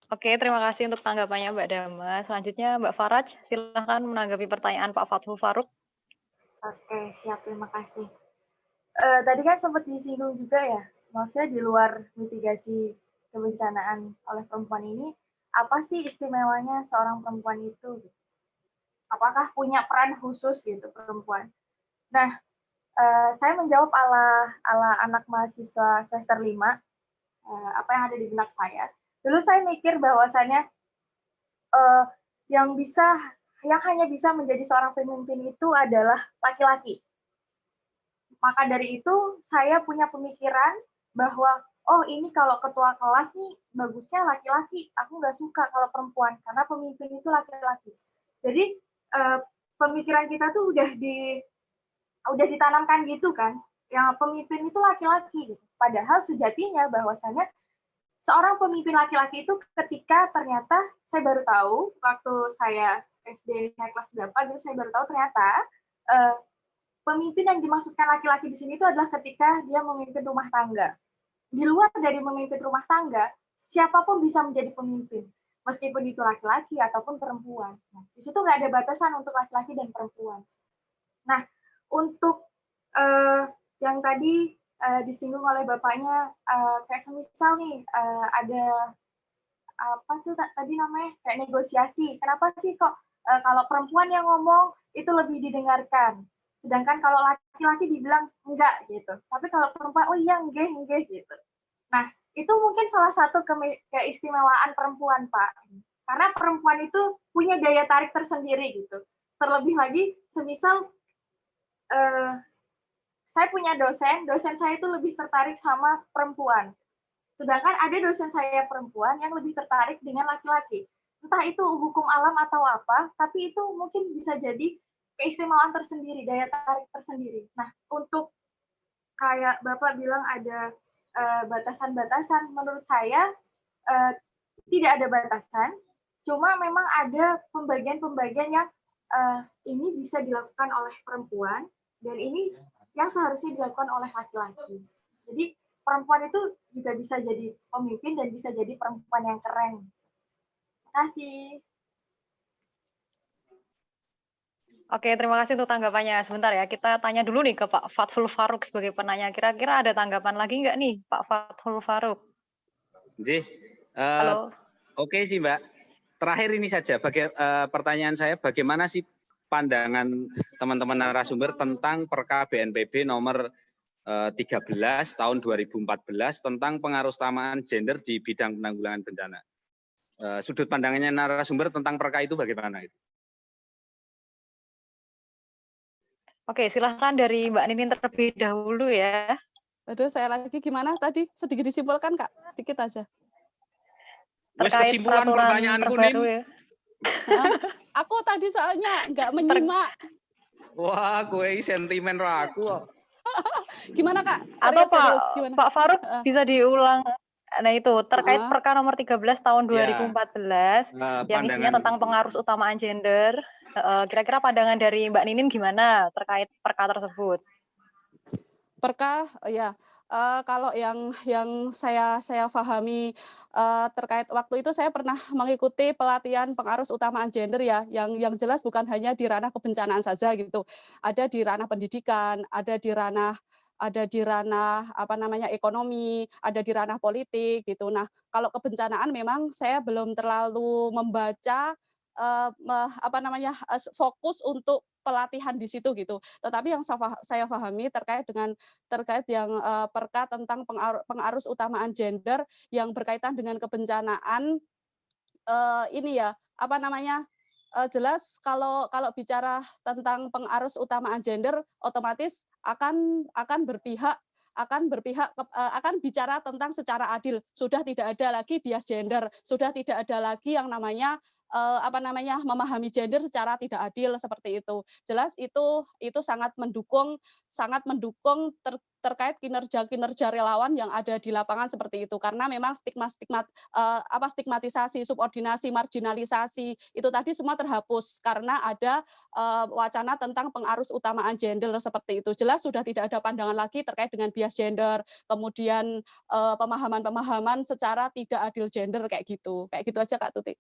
Oke, terima kasih untuk tanggapannya Mbak Dama. Selanjutnya Mbak Faraj, silakan menanggapi pertanyaan Pak Fathul Farouk. Oke, siap. Terima kasih. Tadi kan sempat disinggung juga ya, maksudnya di luar mitigasi kebencanaan oleh perempuan ini, apa sih istimewanya seorang perempuan itu? Apakah punya peran khusus gitu perempuan? Nah, saya menjawab ala anak mahasiswa semester 5, apa yang ada di benak saya. Dulu saya mikir bahwasannya yang hanya bisa menjadi seorang pemimpin itu adalah laki-laki. Maka dari itu saya punya pemikiran bahwa oh ini kalau ketua kelas nih bagusnya laki-laki, aku nggak suka kalau perempuan karena pemimpin itu laki-laki. Jadi pemikiran kita tuh udah ditanamkan gitu kan, yang pemimpin itu laki-laki. Padahal sejatinya bahwasannya seorang pemimpin laki-laki itu ketika ternyata saya baru tahu waktu saya SD naik kelas berapa, jadi saya baru tahu ternyata pemimpin yang dimaksudkan laki-laki di sini itu adalah ketika dia memimpin rumah tangga. Di luar dari memimpin rumah tangga, siapapun bisa menjadi pemimpin, meskipun itu laki-laki ataupun perempuan. Nah, di situ nggak ada batasan untuk laki-laki dan perempuan. Nah, untuk yang tadi disinggung oleh bapaknya, kayak semisal nih ada apa tuh tadi namanya kayak negosiasi. Kenapa sih kok kalau perempuan yang ngomong itu lebih didengarkan, sedangkan kalau laki-laki dibilang enggak gitu. Tapi kalau perempuan oh iya enggak gitu. Nah itu mungkin salah satu keistimewaan perempuan Pak, karena perempuan itu punya daya tarik tersendiri gitu. Terlebih lagi semisal saya punya dosen saya itu lebih tertarik sama perempuan. Sedangkan ada dosen saya perempuan yang lebih tertarik dengan laki-laki. Entah itu hukum alam atau apa, tapi itu mungkin bisa jadi keistimewaan tersendiri, daya tarik tersendiri. Nah, untuk kayak Bapak bilang ada batasan-batasan, menurut saya tidak ada batasan, Cuma memang ada pembagian-pembagian yang ini bisa dilakukan oleh perempuan dan ini yang seharusnya dilakukan oleh laki-laki. Jadi perempuan itu juga bisa jadi pemimpin dan bisa jadi perempuan yang keren. Terima kasih. Oke, terima kasih untuk tanggapannya. Sebentar ya, kita tanya dulu nih ke Pak Fathul Faruk sebagai penanya. Kira-kira ada tanggapan lagi nggak nih, Pak Fathul Faruk? Halo. Oke sih Mbak. Terakhir ini saja, pertanyaan saya, bagaimana sih pandangan teman-teman narasumber tentang Perka BNPB nomor 13 tahun 2014 tentang pengarusutamaan gender di bidang penanggulangan bencana. Sudut pandangannya narasumber tentang Perka itu bagaimana itu? Oke, silahkan dari Mbak Ninin terlebih dahulu ya. Aduh, saya lagi gimana tadi? Sedikit disimpulkan, Kak. Sedikit aja. Terkait kesimpulan pertanyaanku nih. Ya. Aku tadi soalnya nggak menyimak. Wah, gue sentimen ragu. Gimana, Kak? Atau Serius, gimana? Pak Faruk bisa diulang. Nah itu, terkait Perka nomor 13 tahun 2014, yang isinya tentang pengarus utamaan gender. Kira-kira pandangan dari Mbak Ninin gimana terkait Perka tersebut? Perka, ya. Kalau yang saya pahami terkait waktu itu saya pernah mengikuti pelatihan pengarus utamaan gender ya, yang jelas bukan hanya di ranah kebencanaan saja gitu, ada di ranah pendidikan, ada di ranah apa namanya ekonomi, ada di ranah politik gitu. Nah, kalau kebencanaan memang saya belum terlalu membaca apa namanya fokus untuk pelatihan di situ gitu. Tetapi yang saya pahami terkait yang Perka tentang pengarus utamaan gender yang berkaitan dengan kebencanaan ini ya, apa namanya? Jelas kalau bicara tentang pengarus utamaan gender otomatis akan bicara tentang secara adil. Sudah tidak ada lagi bias gender, sudah tidak ada lagi yang namanya memahami gender secara tidak adil seperti itu. Jelas itu sangat mendukung terkait kinerja relawan yang ada di lapangan seperti itu, karena memang stigmatisasi, subordinasi, marginalisasi itu tadi semua terhapus karena ada wacana tentang pengarus utamaan gender seperti itu. Jelas sudah tidak ada pandangan lagi terkait dengan bias gender, kemudian pemahaman secara tidak adil gender kayak gitu aja Kak Tuti.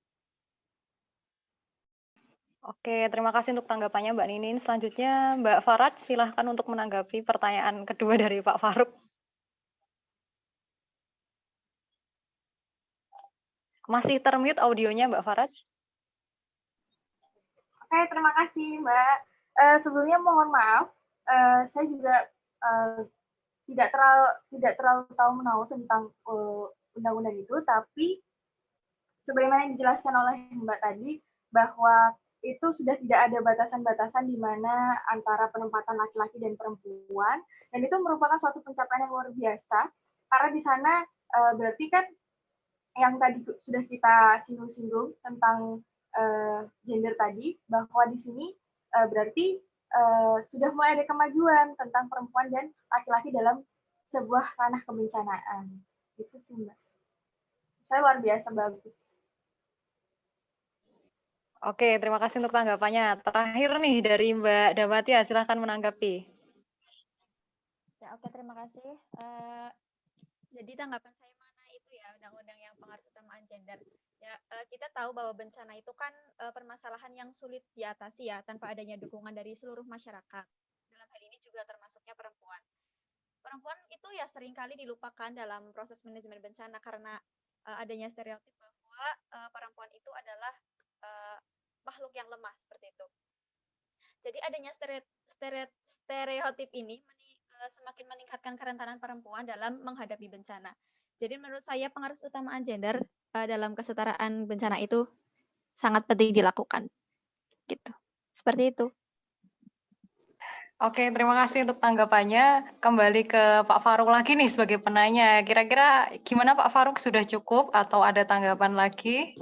Oke, terima kasih untuk tanggapannya Mbak Ninin. Selanjutnya Mbak Faraj, silahkan untuk menanggapi pertanyaan kedua dari Pak Faruk. Masih termute audionya Mbak Faraj. Oke, terima kasih Mbak. Sebelumnya mohon maaf, saya juga tidak terlalu tahu menahu tentang undang-undang itu, tapi sebagaimana yang dijelaskan oleh Mbak tadi, bahwa itu sudah tidak ada batasan-batasan di mana antara penempatan laki-laki dan perempuan, dan itu merupakan suatu pencapaian yang luar biasa, karena di sana berarti kan yang tadi sudah kita singgung-singgung tentang gender tadi, bahwa di sini berarti sudah mulai ada kemajuan tentang perempuan dan laki-laki dalam sebuah ranah kebencanaan. Itu sih Mbak. Saya luar biasa bagus. Oke, terima kasih untuk tanggapannya. Terakhir nih dari Mbak Damatia, silahkan menanggapi. Ya, oke, terima kasih. Jadi tanggapan saya mana itu ya undang-undang yang pengarus utamaan gender. Ya, kita tahu bahwa bencana itu kan permasalahan yang sulit diatasi ya tanpa adanya dukungan dari seluruh masyarakat. Dalam hal ini juga termasuknya perempuan. Perempuan itu ya seringkali dilupakan dalam proses manajemen bencana karena adanya stereotip bahwa perempuan itu adalah makhluk yang lemah seperti itu. Jadi adanya stereotip ini semakin meningkatkan kerentanan perempuan dalam menghadapi bencana. Jadi menurut saya pengarus utamaan gender dalam kesetaraan bencana itu sangat penting dilakukan. Gitu. Seperti itu. Oke, terima kasih untuk tanggapannya. Kembali ke Pak Faruk lagi nih sebagai penanya. Kira-kira gimana Pak Faruk, sudah cukup atau ada tanggapan lagi?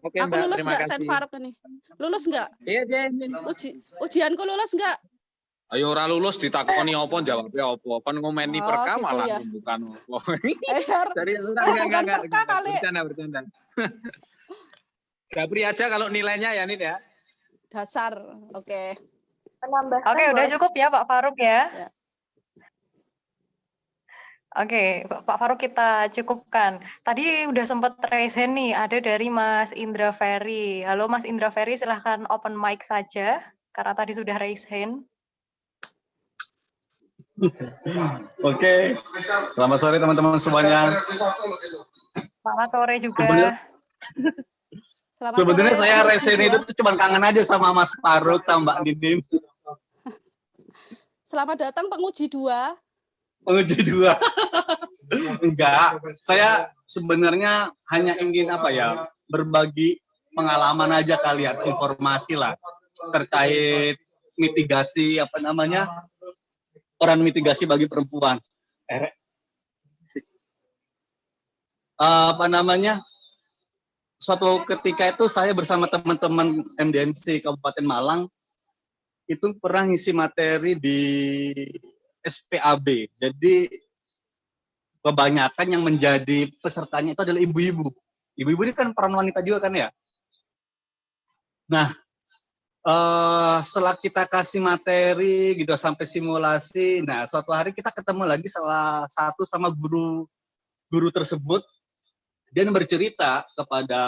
Oke, aku Mbak, lulus terima nggak, kasih. Sen Faruk ini? Lulus nggak? Iya. Ujianku lulus nggak? Ayo ora lulus ditakoni apa jawabnya apa. Kon ngomeni Perka gitu malah ya. bukan apa. Dari Dari bukan Perka kali. Bercanda. Japri aja kalau nilainya ya Nin ya. Dasar. Oke. Menambahkan Oke, udah boleh? cukup ya Pak Faruk ya. Ya. Oke, Pak Faruk kita cukupkan. Tadi udah sempat raise hand nih, ada dari Mas Indra Ferry. Halo Mas Indra Ferry, silahkan open mic saja, karena tadi sudah raise hand. Oke, selamat sore teman-teman semuanya. Selamat sore juga. Selamat Sebenarnya sore, saya Mas resen Indra. itu cuma kangen aja sama Mas Faruk sama Mbak Ninim. Selamat datang penguji 2. Penguji 2. Enggak, saya sebenarnya hanya ingin berbagi pengalaman aja kalian, informasi lah terkait mitigasi peran mitigasi bagi perempuan. Suatu ketika itu saya bersama teman-teman MDMC Kabupaten Malang itu pernah ngisi materi di SPAB. Jadi kebanyakan yang menjadi pesertanya itu adalah ibu-ibu. Ibu-ibu ini kan peran wanita juga kan ya. Nah, setelah kita kasih materi gitu sampai simulasi, nah suatu hari kita ketemu lagi salah satu sama guru tersebut. Dia bercerita kepada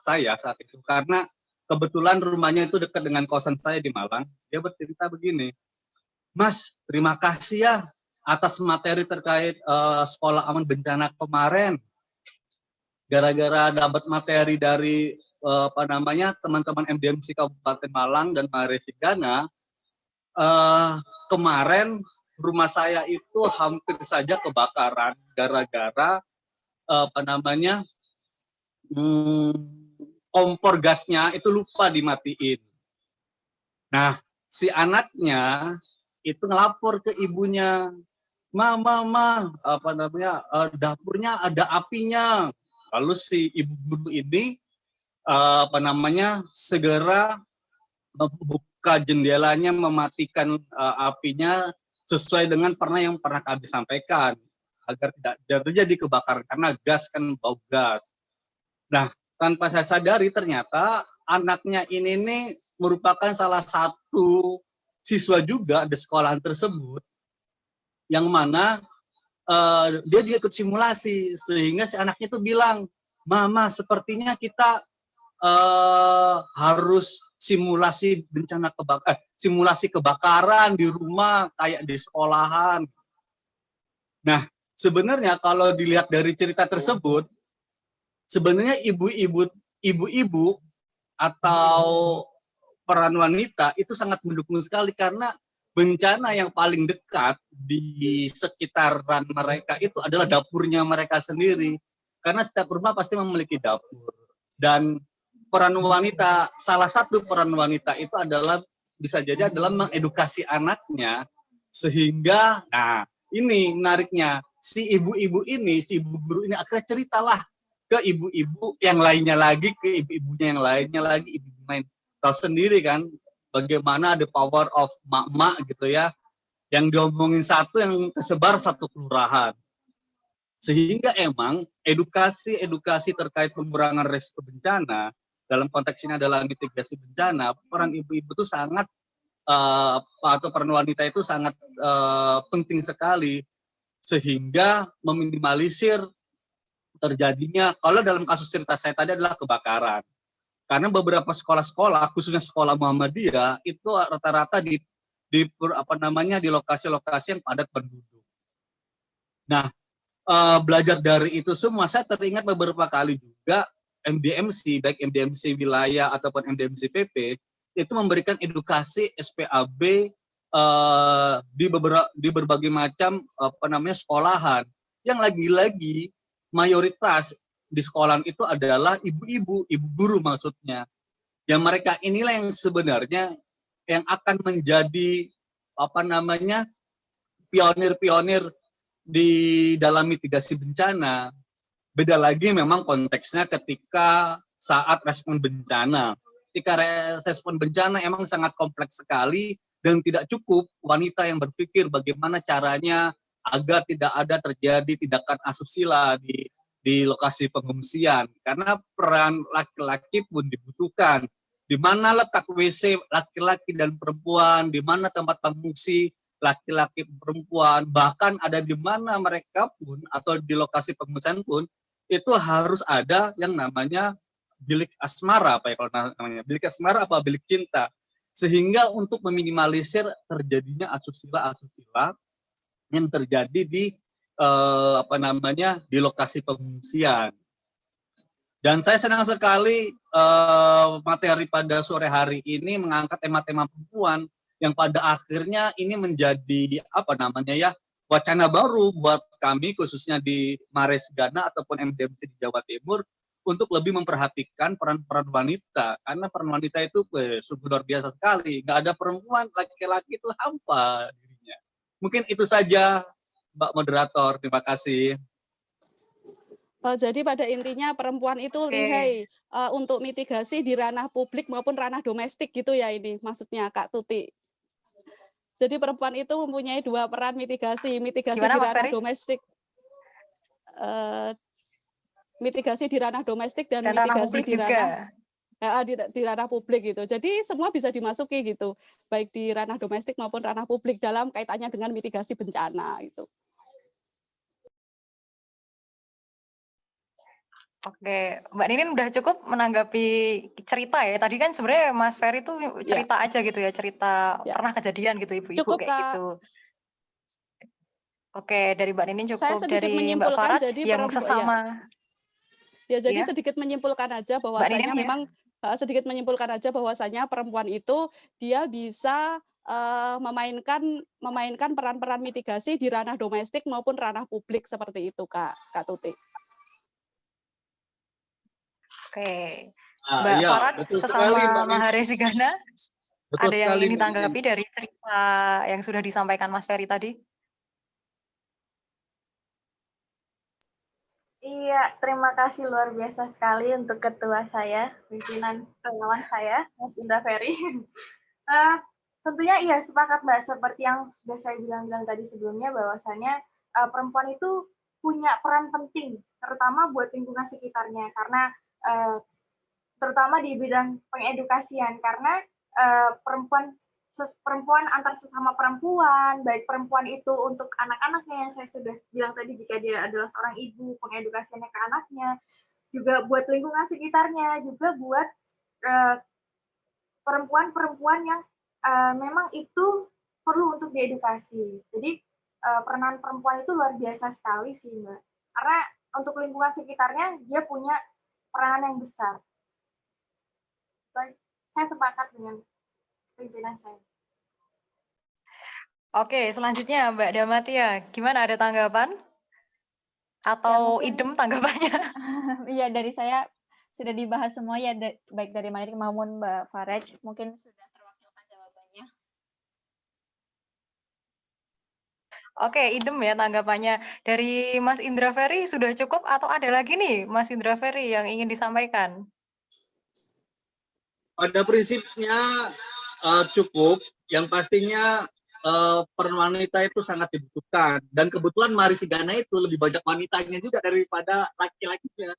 saya saat itu karena kebetulan rumahnya itu dekat dengan kosan saya di Malang. Dia bercerita begini, Mas, terima kasih ya atas materi terkait sekolah aman bencana kemarin. Gara-gara dapat materi dari teman-teman MDMC Kabupaten Malang dan Maresigana, kemarin rumah saya itu hampir saja kebakaran gara-gara kompor gasnya itu lupa dimatiin. Nah, si anaknya itu ngelapor ke ibunya, Mama, dapurnya ada apinya. Lalu si ibu guru ini segera membuka jendelanya, mematikan apinya sesuai dengan yang pernah kami sampaikan agar tidak terjadi kebakaran karena gas kan bau gas. Nah, tanpa saya sadari ternyata anaknya ini nih merupakan salah satu siswa juga di sekolahan tersebut yang mana dia juga ikut simulasi sehingga si anaknya tuh bilang, Mama sepertinya kita harus simulasi simulasi kebakaran di rumah kayak di sekolahan. Nah, sebenarnya kalau dilihat dari cerita tersebut, sebenarnya ibu-ibu atau peran wanita itu sangat mendukung sekali karena bencana yang paling dekat di sekitaran mereka itu adalah dapurnya mereka sendiri. Karena setiap rumah pasti memiliki dapur. Dan peran wanita, salah satu peran wanita itu adalah bisa jadi adalah mengedukasi anaknya sehingga, nah ini menariknya, si ibu-ibu ini, si ibu guru ini akhirnya ceritalah ke ibu-ibu yang lainnya lagi, ke ibu-ibunya yang lainnya lagi, ibu lain. Tahu sendiri kan, bagaimana the power of mak-mak gitu ya, yang diomongin satu yang tersebar satu kelurahan. Sehingga emang edukasi terkait pengurangan risiko bencana, dalam konteks ini adalah mitigasi bencana, peran ibu-ibu itu sangat, atau peran wanita itu sangat penting sekali, sehingga meminimalisir terjadinya, kalau dalam kasus cerita saya tadi adalah kebakaran. Karena beberapa sekolah-sekolah, khususnya sekolah Muhammadiyah, itu rata-rata di lokasi-lokasi yang padat penduduk. Nah, belajar dari itu semua, saya teringat beberapa kali juga MDMC, baik MDMC wilayah ataupun MDMC PP, itu memberikan edukasi SPAB di berbagai macam sekolahan, yang lagi-lagi mayoritas di sekolah itu adalah ibu guru maksudnya. Yang mereka inilah yang sebenarnya yang akan menjadi pionir-pionir di dalam mitigasi bencana. Beda lagi memang konteksnya ketika saat respon bencana. Ketika respon bencana emang sangat kompleks sekali dan tidak cukup wanita yang berpikir bagaimana caranya agar tidak ada terjadi tindakan asusila di di lokasi pengungsian, karena peran laki-laki pun dibutuhkan. Di mana letak WC laki-laki dan perempuan, di mana tempat pengungsi laki-laki perempuan, bahkan ada di mana mereka pun atau di lokasi pengungsian pun itu harus ada yang namanya bilik asmara, apa ya kalau namanya, bilik asmara apa bilik cinta, sehingga untuk meminimalisir terjadinya asusila yang terjadi di di lokasi pengungsian. Dan saya senang sekali materi pada sore hari ini mengangkat tema-tema perempuan yang pada akhirnya ini menjadi wacana baru buat kami khususnya di Maresgana ataupun MDMC di Jawa Timur untuk lebih memperhatikan peran-peran wanita, karena peran wanita itu sungguh luar biasa sekali. Nggak ada perempuan, laki-laki itu hampa dirinya. Mungkin itu saja, Mbak Moderator. Terima kasih. Jadi pada intinya perempuan itu lihai untuk mitigasi di ranah publik maupun ranah domestik gitu ya, ini maksudnya Kak Tuti. Jadi perempuan itu mempunyai dua peran mitigasi Gimana, di Mas ranah Ferry? domestik, mitigasi di ranah domestik dan ranah mitigasi publik di juga. ranah di ranah publik gitu. Jadi semua bisa dimasuki gitu, baik di ranah domestik maupun ranah publik dalam kaitannya dengan mitigasi bencana gitu. Oke, Mbak Ninin udah cukup menanggapi cerita ya. Tadi kan sebenarnya Mas Ferry tuh cerita aja gitu ya, cerita pernah kejadian gitu ibu-ibu Cukup, kayak Kak. gitu. Oke, dari Mbak Ninin Saya cukup, sedikit dari Mbak menyimpulkan Faraj jadi yang sesama. Ya, jadi Iya. sedikit menyimpulkan aja Mbak bahwasanya Ninin, memang sedikit menyimpulkan aja bahwasanya perempuan itu dia bisa memainkan peran-peran mitigasi di ranah domestik maupun ranah publik seperti itu, Kak Tuti. Oke. Mbak Iya, Faraj betul sekali, sesama Mbak Nini. Maharesigana, Betul ada yang sekali, ingin Mbak Nini. ditanggapi dari cerita yang sudah disampaikan Mas Ferry tadi? Iya, terima kasih luar biasa sekali untuk ketua saya, pimpinan relawan saya, Mas Indra Ferry. Tentunya iya, sepakat Mbak, seperti yang sudah saya bilang tadi sebelumnya, bahwasannya perempuan itu punya peran penting, terutama buat lingkungan sekitarnya, karena terutama di bidang pengedukasian, karena perempuan antar sesama perempuan, baik perempuan itu untuk anak-anaknya yang saya sudah bilang tadi, jika dia adalah seorang ibu, pengedukasiannya ke anaknya, juga buat lingkungan sekitarnya, juga buat perempuan-perempuan yang memang itu perlu untuk diedukasi. Jadi peranan perempuan itu luar biasa sekali sih, Mbak. Karena untuk lingkungan sekitarnya dia punya peranan yang besar. Saya sepakat dengan pimpinan saya. Oke, selanjutnya Mbak Damatia, gimana, ada tanggapan? Atau mungkin, idem tanggapannya? Iya, dari saya sudah dibahas semua ya, baik dari Mbak Nini maupun Mbak Faraj, mungkin sudah terwakilkan jawabannya. Oke, idem ya tanggapannya. Dari Mas Indra Ferry sudah cukup atau ada lagi nih Mas Indra Ferry yang ingin disampaikan? Pada prinsipnya cukup, yang pastinya peran wanita itu sangat dibutuhkan, dan kebetulan Maresigana itu lebih banyak wanitanya juga daripada laki-lakinya.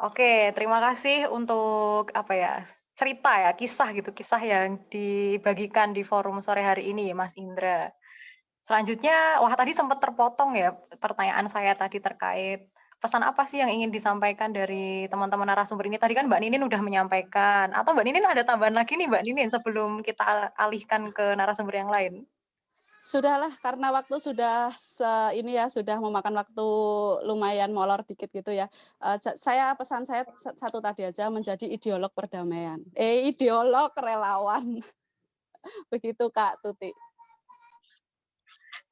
Oke, terima kasih untuk cerita ya, kisah yang dibagikan di forum sore hari ini, Mas Indra. Selanjutnya, tadi sempat terpotong ya pertanyaan saya tadi terkait pesan apa sih yang ingin disampaikan dari teman-teman narasumber ini. Tadi kan Mbak Ninin udah menyampaikan, atau Mbak Ninin ada tambahan lagi nih Mbak Ninin sebelum kita alihkan ke narasumber yang lain? Sudahlah, karena waktu sudah sudah memakan waktu lumayan molor dikit gitu ya. Pesan saya satu tadi aja, menjadi ideolog perdamaian. Ideolog relawan. Begitu Kak Tuti.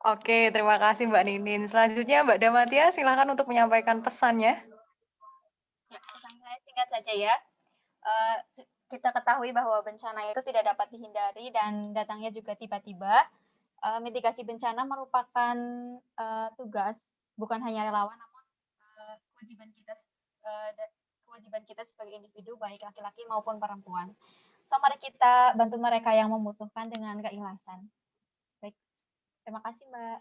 Oke, terima kasih Mbak Ninin. Selanjutnya Mbak Damatia, silakan untuk menyampaikan pesannya. Ya, pesan saya singkat saja ya. Kita ketahui bahwa bencana itu tidak dapat dihindari dan datangnya juga tiba-tiba. Mitigasi bencana merupakan tugas bukan hanya relawan, namun kewajiban kita sebagai individu, baik laki-laki maupun perempuan. So, mari kita bantu mereka yang membutuhkan dengan keikhlasan. Baik, Terima kasih, Mbak.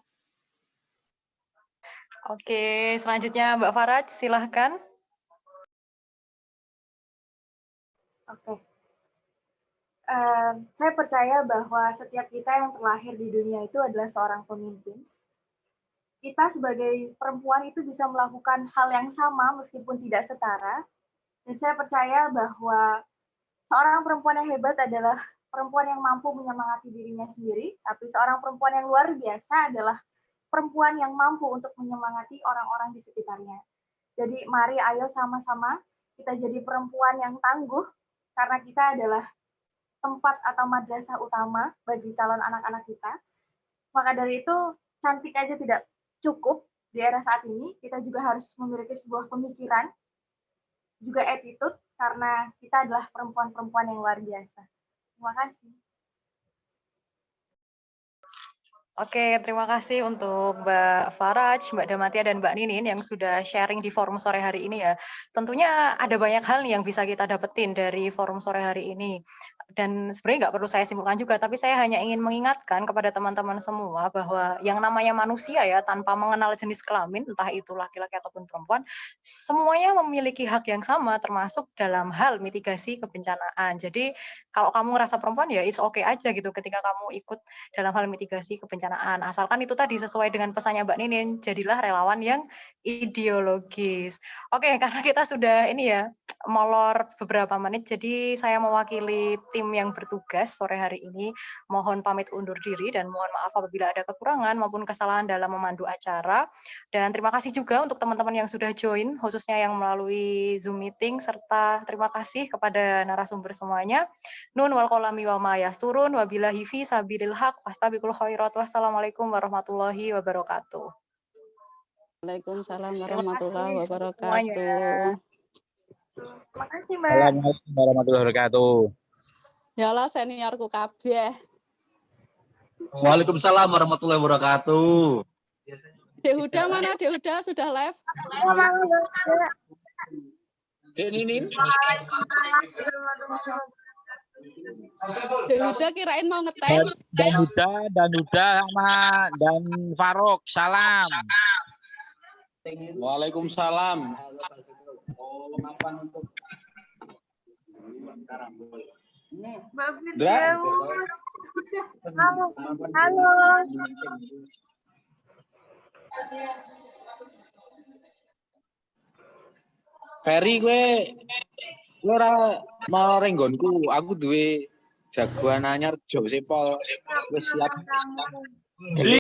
Oke, selanjutnya Mbak Faraj, silahkan. Oke. Saya percaya bahwa setiap kita yang terlahir di dunia itu adalah seorang pemimpin. Kita sebagai perempuan itu bisa melakukan hal yang sama meskipun tidak setara. Dan saya percaya bahwa seorang perempuan yang hebat adalah perempuan yang mampu menyemangati dirinya sendiri, tapi seorang perempuan yang luar biasa adalah perempuan yang mampu untuk menyemangati orang-orang di sekitarnya. Jadi mari ayo sama-sama kita jadi perempuan yang tangguh, karena kita adalah tempat atau madrasah utama bagi calon anak-anak kita. Maka dari itu, cantik aja tidak cukup di era saat ini, kita juga harus memiliki sebuah pemikiran, juga attitude, karena kita adalah perempuan-perempuan yang luar biasa. Terima kasih. Oke, terima kasih untuk Mbak Faraj, Mbak Damatia, dan Mbak Ninin yang sudah sharing di forum sore hari ini ya. Tentunya ada banyak hal nih yang bisa kita dapetin dari forum sore hari ini. Dan sebenarnya nggak perlu saya simpulkan juga, tapi saya hanya ingin mengingatkan kepada teman-teman semua bahwa yang namanya manusia ya, tanpa mengenal jenis kelamin, entah itu laki-laki ataupun perempuan, semuanya memiliki hak yang sama, termasuk dalam hal mitigasi kebencanaan. Jadi kalau kamu ngerasa perempuan ya it's okay aja gitu ketika kamu ikut dalam hal mitigasi kebencanaan. Asalkan itu tadi sesuai dengan pesannya Mbak Ninin, jadilah relawan yang ideologis. Oke, karena kita sudah ini ya, molor beberapa menit, jadi saya mewakili tim yang bertugas sore hari ini, mohon pamit undur diri dan mohon maaf apabila ada kekurangan maupun kesalahan dalam memandu acara. Dan terima kasih juga untuk teman-teman yang sudah join, khususnya yang melalui Zoom meeting, serta terima kasih kepada narasumber semuanya. Nun wal kolami wa ma yasturun wabillahi fi sabilil haq fastabiqul khairat. Wassalamualaikum warahmatullahi wabarakatuh. Waalaikumsalam Terima warahmatullahi kasih semuanya. wabarakatuh. Terima kasih, Mbak. Assalamualaikum warahmatullahi wabarakatuh. Yalah seniorku kabeh. Waalaikumsalam warahmatullahi wabarakatuh. Dek Huda mana? Dek Huda sudah live? Dek Ninin. Dek Huda kirain mau ngetes. Dan Huda sama dan Faruk. Salam. Waalaikumsalam. Mbak Dra. Halo. Halo. Ferry gue ora mau renggonku, aku duwe jagoan anyar Jok Sepol. Wis siap.